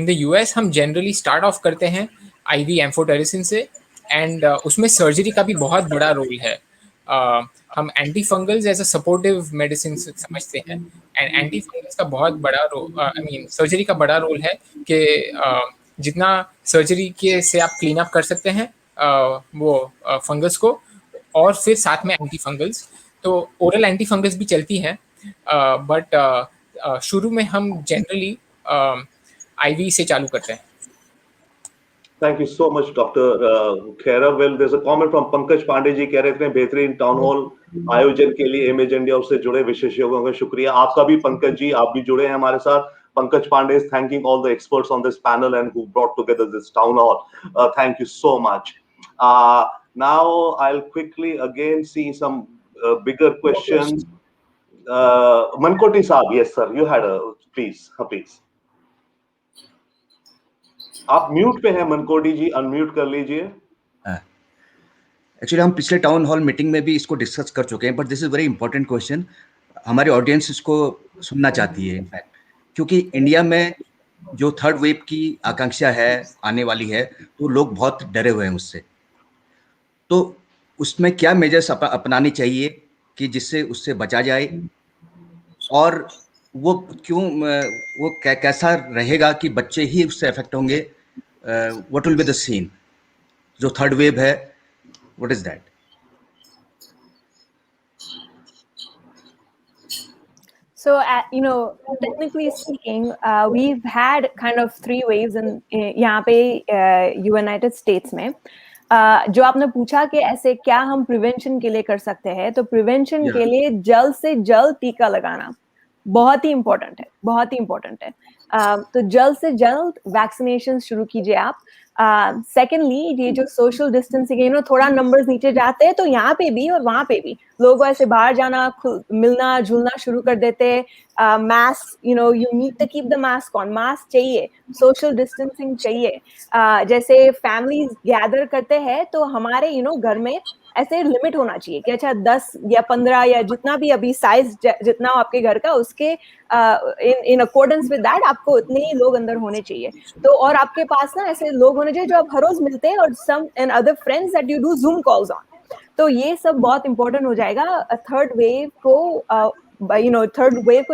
the US हम generally start off करते हैं IV amphotericin से, and उसमें surgery का भी बहुत बड़ा रोल है। हम anti fungals as a supportive medicine समझते हैं, एंड एंटी फंगल्स का बहुत बड़ा रोल, आई मीन सर्जरी का बड़ा रोल है कि जितना सर्जरी के से आप क्लीन अप कर सकते हैं वो फंगस को, और फिर साथ में एंटी फंगल्स, तो ओरल एंटी फंगल्स भी चलती हैं, बट शुरू में हम जनरली आईवी से चालू करते हैं. Thank you so much, Dr. Khera. Well, there's a comment from Pankaj Pandey जी, कह रहे थे बेहतरीन टाउन हॉल आयोजन के लिए इमेज इंडिया से जुड़े विशेषज्ञों का शुक्रिया. आपका भी पंकज जी, आप भी जुड़े हैं हमारे साथ. Pankaj Pandey is thanking all the experts on this panel and who brought together this town hall. Thank you so much. Now I'll quickly again see some bigger questions. Mankoti Saab, yes sir, you had a please. आप mute पे हैं मनकोटी जी, unmute कर लीजिए. Actually हम पिछले town hall meeting में भी इसको डिस्कस कर चुके हैं, but this is very important question. हमारी ऑडियंस इसको सुनना चाहती है इनफैक्ट, क्योंकि इंडिया में जो थर्ड वेव की आकांक्षा है आने वाली है, तो लोग बहुत डरे हुए हैं उससे. तो उसमें क्या मेजर्स अपनानी चाहिए कि जिससे उससे बचा जाए, और वो कैसा रहेगा कि बच्चे ही उससे अफेक्ट होंगे? What will be the scene जो थर्ड वेव है, what is that? So, technically speaking, we've had kind of 3 waves in यहाँ पे United States में. जो आपने पूछा कि ऐसे क्या हम प्रिवेंशन के लिए कर सकते हैं, तो प्रिवेंशन के लिए जल्द से जल्द टीका लगाना बहुत ही इम्पोर्टेंट है. तो जल्द से जल्द वैक्सीनेशन शुरू कीजिए आप. सेकेंडली, ये जो सोशल डिस्टेंसिंग, थोड़ा नंबर्स नीचे जाते हैं तो यहाँ पे भी और वहाँ पे भी लोग ऐसे बाहर जाना, मिलना जुलना शुरू कर देते हैं. Mask, you need to keep the mask on. Mask चाहिए, सोशल डिस्टेंसिंग चाहिए. जैसे फैमिलीज गैदर करते हैं तो हमारे घर में ऐसे लिमिट होना चाहिए कि अच्छा 10 या 15 या जितना भी अभी साइज जितना हो आपके घर का, उसके इन अकॉर्डेंस विद दैट आपको उतने ही लोग अंदर होने चाहिए. तो और आपके पास ना ऐसे लोग होने चाहिए जो आप हर रोज मिलते हैं, और some and other friends that you do Zoom calls on. तो ये सब बहुत इंपॉर्टेंट हो जाएगा थर्ड वेव को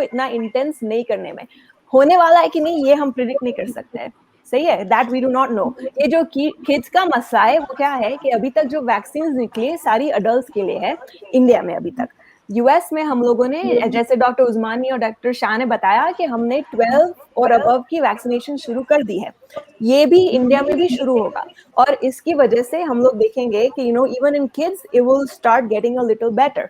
इतना इंटेंस नहीं करने में. होने वाला है कि नहीं ये हम प्रिडिक्ट नहीं कर सकते हैं, सही है, that we do not know. ये जो किड्स का मसला है वो क्या है कि अभी तक जो वैक्सीन निकली सारी अडल्ट्स के लिए है इंडिया में. अभी तक यूएस में हम लोगों ने, जैसे डॉक्टर उस्मानी और डॉक्टर शाह ने बताया कि हमने 12 और अबव की वैक्सीनेशन शुरू कर दी है. ये भी इंडिया में भी शुरू होगा, और इसकी वजह से हम लोग देखेंगे कि even in kids it will start getting a little better.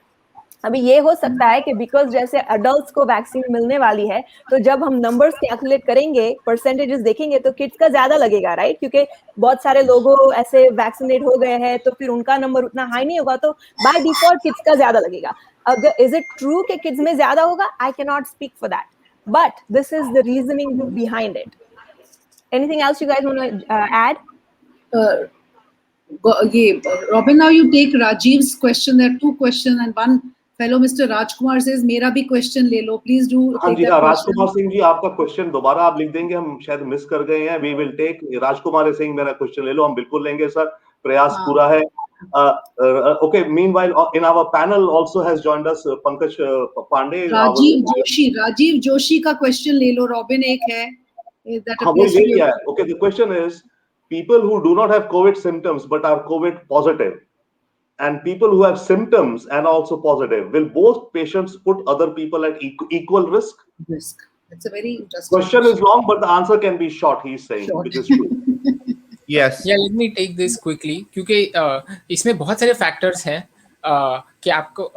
अभी ये हो सकता है कि बिकॉज जैसे अडल्ट्स को वैक्सीन मिलने वाली है, तो जब हम नंबर्स कैलकुलेट करेंगे, परसेंटेजेस देखेंगे, तो किड्स का ज्यादा लगेगा, राइट? क्योंकि बहुत सारे लोगों ऐसे वैक्सीनेट हो गए हैं, तो फिर उनका नंबर उतना हाई नहीं होगा, तो बाय डिफॉल्ट किड्स का ज्यादा लगेगा. अगर इज इट ट्रू कि किड्स में ज्यादा होगा? I can not speak for that, but this is the reasoning behind it. Anything else you guys want to add? Robin, now you take Rajiv's question. There are 2 questions, and one fellow Mr. Rajkumar says, मेरा भी question ले लो, please do. हाँ जी, राजकुमार सिंह जी, आपका question दोबारा आप लिख देंगे, हम शायद मिस कर गए हैं. We will take. Rajkumar Singh, मेरा क्वेश्चन ले लो, हम बिल्कुल लेंगे सर, प्रयास पूरा है. Okay, meanwhile in our panel also has joined us Pankaj Pandey. Rajiv Joshi का क्वेश्चन ले लो. रॉबिन एक है that हाँ, वो ले लिया है. Okay, the question is people who do not have COVID symptoms but are COVID positive, and people who have symptoms and also positive, will both patients put other people at equal risk? It's a very interesting question. Is long, but the answer can be short. He's saying, which is true. Yes. Yeah, let me take this quickly, क्योंकि इसमें बहुत सारे factors हैं कि आपको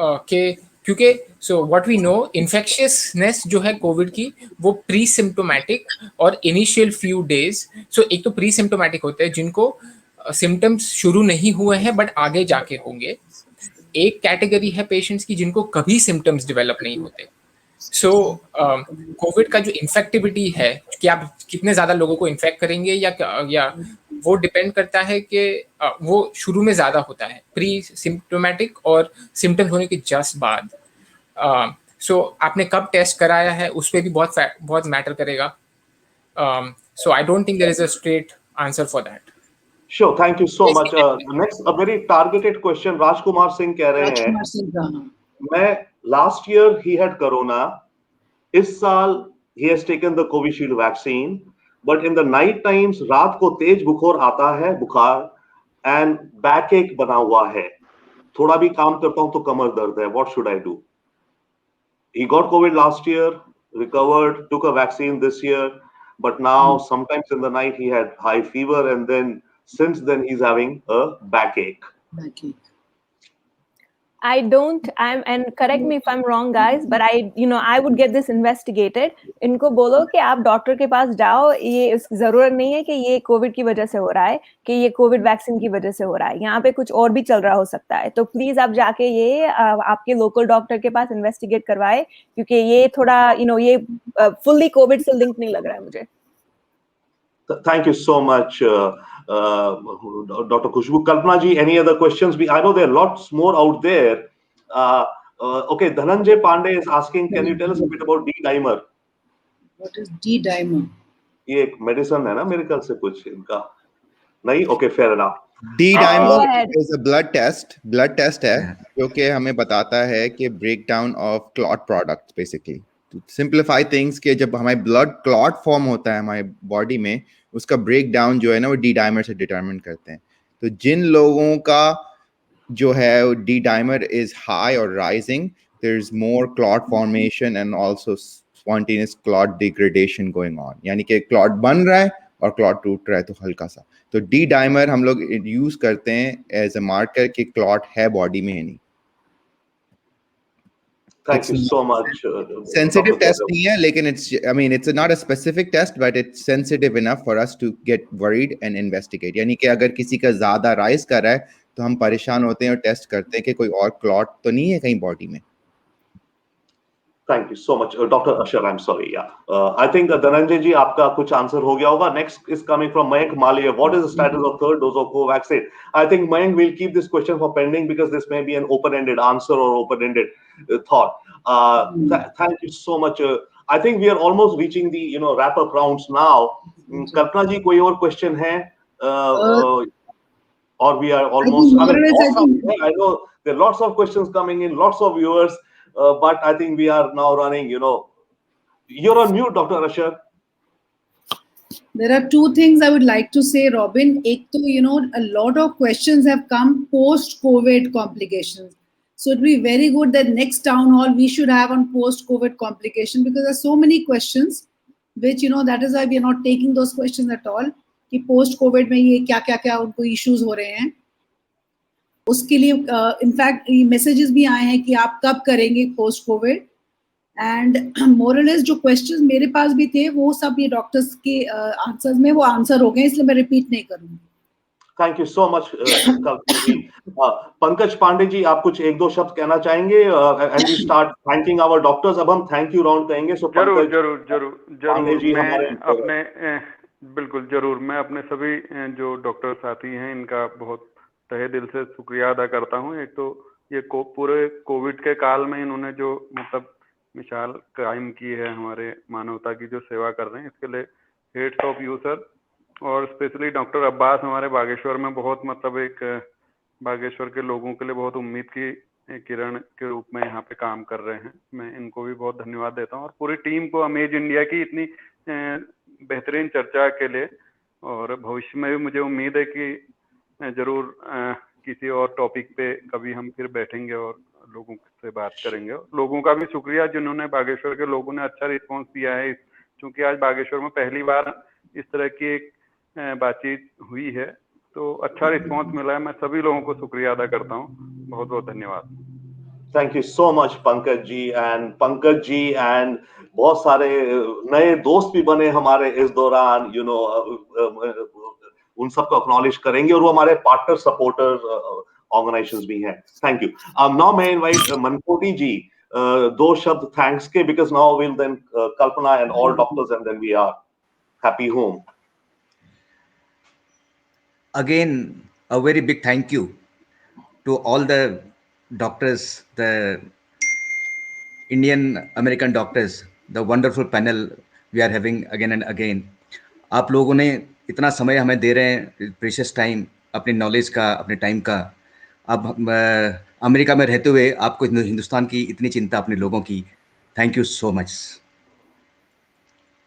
क्योंकि so what we know, इन्फेक्शियसनेस जो है कोविड की, वो प्री सिम्टोमेटिक और इनिशियल फ्यू डेज. सो एक तो प्री सिम्टोमेटिक होते हैं जिनको सिम्टम्स शुरू नहीं हुए हैं बट आगे जाके होंगे. एक कैटेगरी है पेशेंट्स की जिनको कभी सिम्टम्स डेवलप नहीं होते. सो कोविड का जो इन्फेक्टिविटी है कि आप कितने ज्यादा लोगों को इन्फेक्ट करेंगे या वो डिपेंड करता है कि वो शुरू में ज्यादा होता है प्री सिम्टोमेटिक और सिम्टम्स होने के जस्ट बाद. सो आपने कब टेस्ट कराया है उस पर भी बहुत मैटर करेगा. So I don't think there is a straight answer for that. Sure, thank you so much. Next, a very targeted question. Rajkumar Singh कह रहे हैं, राजकुमार सिंह का, हाँ. मैं last year he had corona. इस साल he has taken the Covishield vaccine, but in the night times रात को तेज बुखार and backache बना हुआ है. थोड़ा भी काम करता हूं तो कमर दर्द है. What should I do? He got COVID last year, recovered, took a vaccine this year, but now sometimes in the night he had high fever, and then since then he's having a backache. And correct me if I'm wrong, guys, but I would get this investigated. इनको बोलो कि आप doctor के पास जाओ, ये जरूरत नहीं है कि ये कोविड की वजह से हो रहा है, कि ये कोविड वैक्सीन की वजह से हो रहा है, यहाँ पे कुछ और भी चल रहा हो सकता है. तो प्लीज आप जाके ये आपके लोकल डॉक्टर के पास इन्वेस्टिगेट करवाए, क्योंकि ये थोड़ा ये फुल्ली कोविड से लिंक नहीं लग रहा है मुझे. Thank you so much, Dr. Khushbu. Kalpana ji, any other questions? I know there are lots more out there. Okay, Dhananjay Pandey is asking, can you tell us a bit about D-dimer? What is D-dimer? ये एक medicine है ना मेरे ख्याल से कुछ इनका नहीं. Okay, fair enough. D-dimer is a blood test है जो कि हमें बताता है कि breakdown of clot products basically. To simplify things कि जब हमारे blood clot form होता है हमारे body में, उसका breakdown जो है ना वो D-dimer से determine करते हैं. तो जिन लोगों का जो है D-dimer is high or rising, there is more clot formation and also spontaneous clot degradation going on. यानी कि clot बन रहा है और clot टूट रहा है तो हल्का सा. तो D-dimer हम लोग यूज करते हैं as a marker कि clot है body में है नहीं. Thank you so much. Sensitive test नहीं है, लेकिन it's not a specific test, but it's sensitive enough for us to get worried and investigate. यानी कि अगर किसी का ज्यादा राइज कर रहा है तो हम परेशान होते हैं और टेस्ट करते हैं कि कोई और क्लॉट तो नहीं है कहीं बॉडी में. Thank you so much, Dr. Asher. I'm sorry. Yeah, I think Dhananjay ji, आपका कुछ आंसर हो गया होगा. Next is coming from Mayank Malia. What is the status of third dose of Covaxin? I think Mayank will keep this question for pending because this may be an open-ended answer or open-ended thought. Thank you so much. I think we are almost reaching the wrap-up rounds now. Kalpana ji, कोई और question है? Or we are almost. I know there are lots of questions coming in, lots of viewers. But I think we are now running, you're on mute, Dr. Asher. There are two things I would like to say, Robin. Ek to, a lot of questions have come post-COVID complications. So it will be very good that next town hall we should have on post-COVID complication, because there are so many questions, which, that is why we are not taking those questions at all. कि post-COVID में ये क्या उनको issues हो रहे हैं. उसके लिए इनफैक्ट मैसेजेस भी आए हैं कि आप कब करेंगे पोस्ट कोविड. एंड मोरलेस जो क्वेश्चंस मेरे पास भी थे वो सब ये डॉक्टर्स के आंसर्स में वो आंसर हो गए, इसलिए मैं रिपीट नहीं करूंगी. Thank you so much. Pankaj Pandey ji, आप कुछ एक दो शब्द कहना चाहेंगे? And we start thanking our doctors. अब हम थैंक यू राउंड कहेंगे. सो जरूर मैं अपने बिल्कुल जरूर मैं अपने सभी जो डॉक्टर साथी हैं इनका बहुत तहे दिल से शुक्रिया अदा करता हूं. एक तो ये पूरे कोविड के काल में इन्होंने जो मिसाल कायम की है हमारे मानवता की जो सेवा कर रहे हैं, इसके लिए हेड्स ऑफ यू सर. और स्पेशली डॉक्टर अब्बास हमारे बागेश्वर में बहुत एक बागेश्वर के लोगों के लिए बहुत उम्मीद की किरण के रूप में यहाँ पे काम कर रहे हैं. मैं इनको भी बहुत धन्यवाद देता हूँ और पूरी टीम को अमेज इंडिया की इतनी बेहतरीन चर्चा के लिए. और भविष्य में भी मुझे उम्मीद है कि जरूर किसी और टॉपिक पे कभी हम फिर बैठेंगे और लोगों से बात करेंगे. लोगों का भी शुक्रिया जिन्होंने बागेश्वर के लोगों ने अच्छा रिस्पांस दिया है, क्योंकि आज बागेश्वर में पहली बार इस तरह की एक बातचीत हुई है तो अच्छा रिस्पांस मिला है. मैं सभी लोगों को शुक्रिया अदा करता हूँ. बहुत बहुत धन्यवाद. Thank you so much Pankaj ji and बहुत सारे नए दोस्त भी बने हमारे इस दौरान. उन सबको एक्नॉलेज करेंगे और वो हमारे पार्टनर सपोर्टर ऑर्गेनाइजेशंस भी हैं. Thank you. नाउ मैं इनवाइट मनकोटी जी दो शब्द थैंक्स के, because now will then Kalpana and all doctors and then we are happy home. Again, a very big thank you to all the doctors, the Indian American doctors, the wonderful panel we are having again and again. आप लोगों ने इतना समय हमें दे रहे हैं, precious time, अपनी knowledge का, अपने टाइम का। अब अमेरिका में रहते हुए आपको हिंदुस्तान की इतनी चिंता अपने लोगों की। Thank you so much.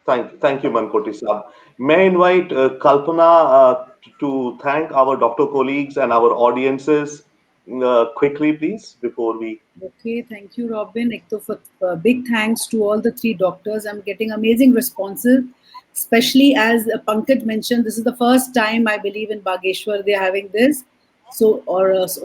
Thank you, Mankoti Saab. May I invite Kalpana to thank our doctor colleagues and our audiences quickly, please, before we. Okay, thank you, Robin. Big thanks to all the 3 doctors. I'm getting amazing responses, especially as Pankaj mentioned, this is the first time I believe in Bageshwar they're having this. So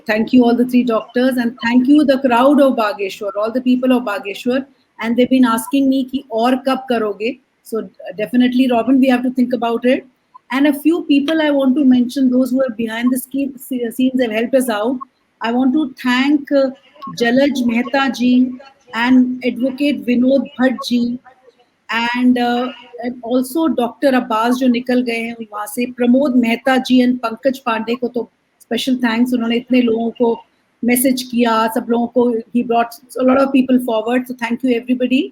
thank you all the 3 doctors, and thank you the crowd of Bageshwar, all the people of Bageshwar, and they've been asking me ki aur kab karoge. So definitely, Robin, we have to think about it. And a few people I want to mention, those who are behind the scenes have helped us out. I want to thank Jalaj Mehta ji and Advocate Vinod Bhatt ji, and also Dr. Abbas जो निकल गए हैं वहाँ से, प्रमोद मेहता जी and Pankaj Pandey को तो special thanks, उन्होंने इतने लोगों को मैसेज किया, सब लोगों को he brought a lot of people forward, so thank you everybody.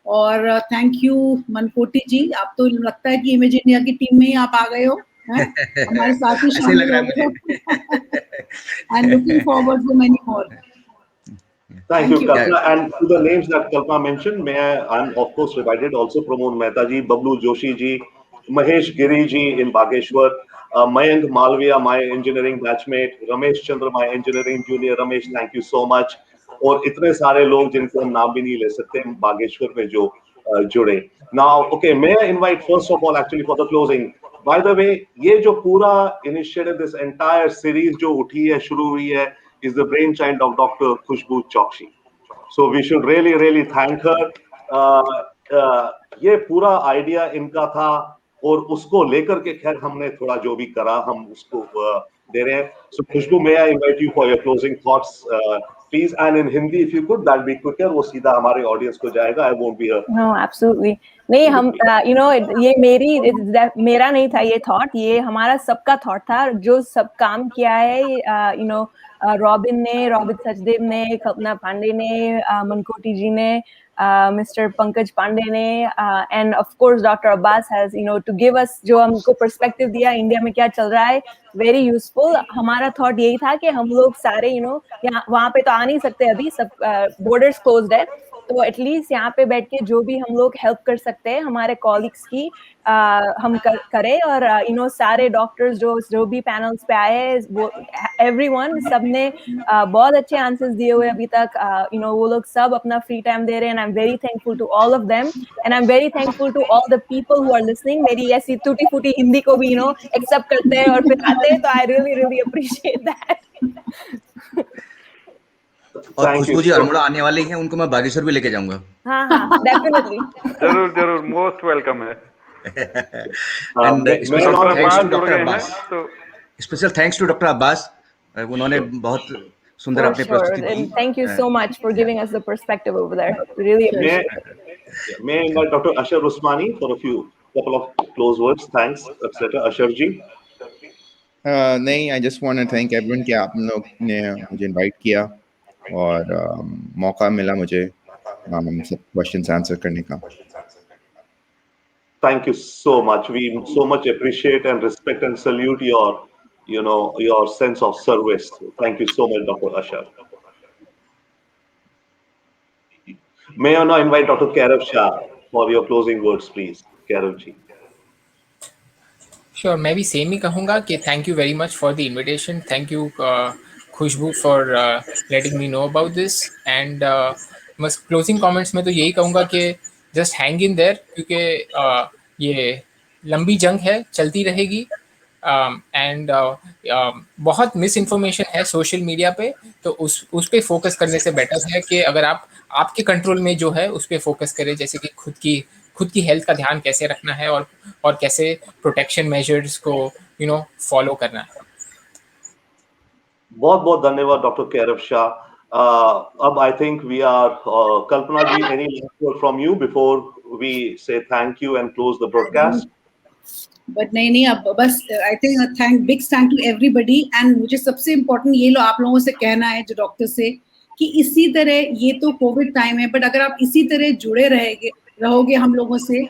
और थैंक यू मनकोटी जी, आप तो लगता है कि इमेज इंडिया की टीम में ही आप आ गए हो, हमारे साथ ही शामिल हो गए। I am looking forward to many more. Thank you, Kalpana. And to the names that Kalpana mentioned, I'm of course reminded also Pramod Mehta ji, Bablu Joshi ji, Mahesh Giri ji in Bageshwar, Mayank Malviya, my engineering batchmate, Ramesh Chandra, my engineering junior. Ramesh, thank you so much. और इतने सारे लोग जिनको हम नाम भी नहीं ले सकते बागेश्वर में जो जुड़े। Now, okay, may I invite first of all actually for the closing. By the way, ये जो पूरा initiative, this entire series जो उठी है, शुरू हुई है, is the brainchild of Dr. Khushbu Chokshi. So we should really thank her. ये पूरा आइडिया इनका था और उसको लेकर के खैर हमने थोड़ा जो भी करा हम उसको दे रहे हैं। So Khushbu, may I invite you for your closing thoughts, please, and in Hindi if you could, that'd be quicker. वो सीधा हमारे audience को जाएगा. I won't be here. No, absolutely. नहीं, हम you know ये मेरा नहीं था ये थॉट, ये हमारा सबका थॉट था, जो सब काम किया है, you know, रॉबिन सचदेव ने, कल्पना पांडे ने, मनकोटी जी ने, मिस्टर पंकज पांडे ने, and of course doctor Abbas has you know to give us, जो हमको पर्सपेक्टिव दिया इंडिया में क्या चल रहा है, वेरी यूजफुल। हमारा थॉट यही था कि हम लोग सारे यू नो यहाँ वहाँ पे तो आ नहीं सकते अभी, सब बॉर्डर्स क्लोज्ड है, तो एटलीस्ट यहाँ पे बैठ के जो भी हम लोग हेल्प कर सकते हैं हमारे कॉलीग्स की हम करें। और यू नो सारे डॉक्टर्स जो भी पैनल्स पे आए, वो एवरीवन, सबने बहुत अच्छे आंसर्स दिए हुए अभी तक, यू नो वो लोग सब अपना फ्री टाइम दे रहे हैं, and I am very thankful to all of them, and I am very thankful to all the people who are listening. मेरी ऐसी टूटी फूटी हिंदी को भी यू नो एक्सेप्ट करते हैं और फिर आते हैं, तो आई रियली अप्रिशिएट दैट। और खुशबू जी अल्मोड़ा आने वाले हैं, उनको मैं बागेश्वर भी लेके जाऊंगा। हाँ, डेफिनेटली, जरूर मोस्ट वेलकम है। And special thanks to doctor Abbas, उन्होंने बहुत सुंदर अपनी प्रस्तुति दी। Thank you so much for giving us the perspective over there, really appreciate. May I invite Dr. Ashar Usmani for a couple of close words? Thanks, etc. Ashar ji. नहीं, I just want to thank everyone कि आप लोग ने मुझे invite किया और मौका मिला मुझे सब क्वेश्चंस आंसर करने का। Thank you so much. We so much appreciate and respect and salute your sense of service. Thank you so much, Dr. Ashar. May I now invite Dr. Kairav Shah for your closing words, please. Kairav ji. Sure, मैं भी same ही कहूँगा कि thank you very much for the invitation. Thank you Khushbu for letting me know about this, and बस closing comments में तो यही कहूँगा कि जस्ट हैंग इन देयर, क्योंकि ये लंबी जंग है, चलती रहेगी, एंड बहुत मिस इन्फॉर्मेशन है सोशल मीडिया पे, तो उस पे फोकस करने से बेटर है कि अगर आपके कंट्रोल में जो है उस पे फोकस करें, जैसे कि खुद की हेल्थ का ध्यान कैसे रखना है और कैसे प्रोटेक्शन मेजर्स को फॉलो करना है। बहुत धन्यवाद डॉक्टर कैरव शाह। अब I think we are Kalpana ji, any last word from you before we say thank you and close the broadcast? But नहीं, अब बस I think big thank to everybody, and मुझे सबसे इम्पोर्टेंट ये लो आप लोगों से कहना है जो डॉक्टर से, कि इसी तरह, ये तो कोविड टाइम है, बट अगर आप इसी तरह जुड़े रहोगे हम लोगों से,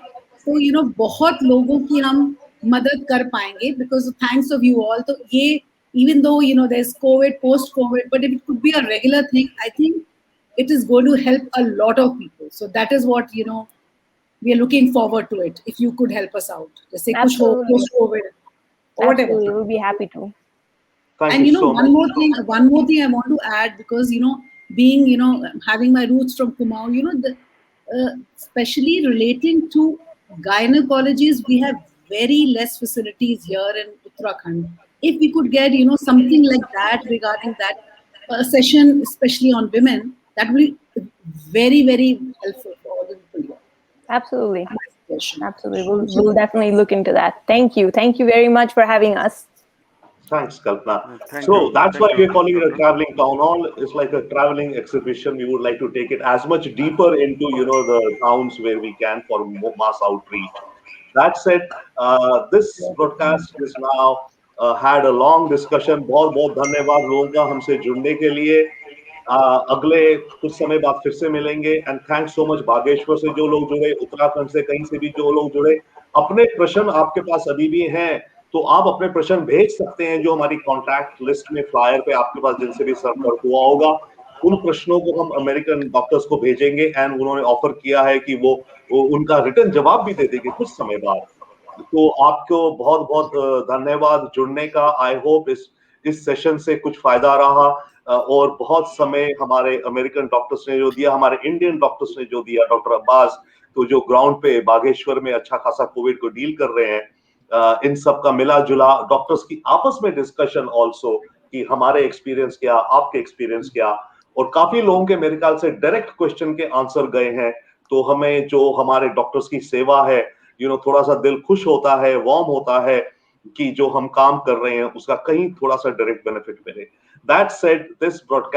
तो बहुत लोगों की हम मदद कर पाएंगे, because thanks of you all. तो ये even though there's COVID, post COVID, but if it could be a regular thing, I think it is going to help a lot of people. So that is what we are looking forward to it. If you could help us out, just say kuch ho Absolutely. post COVID or whatever. Absolutely, we'll be happy to. Thank And you so one much. more thing I want to add, because being having my roots from Kumaon, especially relating to gynecologies, we have very less facilities here in Uttarakhand. If we could get something like that regarding that session, especially on women, that would be very, very helpful for all the people here. Absolutely. Suggestion. Absolutely. We'll definitely look into that. Thank you. Thank you very much for having us. Thanks, Kalpana. Thank So you. that's Thank why you, we're calling it a Doctor. traveling town hall. It's like a traveling exhibition. We would like to take it as much deeper into the towns where we can for more mass outreach. That said, this broadcast is now had a long discussion. बहुत बहुत धन्यवाद लोगों का हमसे जुड़ने के लिए. अगले कुछ समय बाद फिर से मिलेंगे. And thanks so much Bageshwar से जो लोग जुड़े, उत्तराखंड से कहीं से भी जो लोग जुड़े. अपने प्रश्न आपके पास अभी भी हैं, तो आप अपने प्रश्न भेज सकते हैं जो हमारी कॉन्टैक्ट लिस्ट में फ्लायर पे आपके पास जिनसे भी संपर्क हुआ होगा. उन प्रश्नों को हम अमेरिकन डॉक्टर्स को भेजेंगे एंड उन्होंने ऑफर किया है कि वो उनका रिटर्न जवाब भी दे देंगे कुछ समय बाद. तो आपको बहुत बहुत धन्यवाद जुड़ने का. आई होप इस सेशन से कुछ फायदा रहा. और बहुत समय हमारे अमेरिकन डॉक्टर्स ने जो दिया, हमारे इंडियन डॉक्टर्स ने जो दिया, डॉक्टर अब्बास तो जो ग्राउंड पे बागेश्वर में अच्छा खासा कोविड को डील कर रहे हैं, इन सब का मिला जुला डॉक्टर्स की आपस में डिस्कशन ऑल्सो कि हमारे एक्सपीरियंस क्या, आपके एक्सपीरियंस क्या, और काफी लोगों के मेरे ख्याल से डायरेक्ट क्वेश्चन के आंसर गए हैं. तो हमें जो हमारे डॉक्टर्स की सेवा है, थोड़ा सा दिल खुश होता है, वार्म होता है कि जो हम काम कर रहे हैं उसका कहीं थोड़ा सा डायरेक्ट बेनिफिट मिले. That said, this broadcast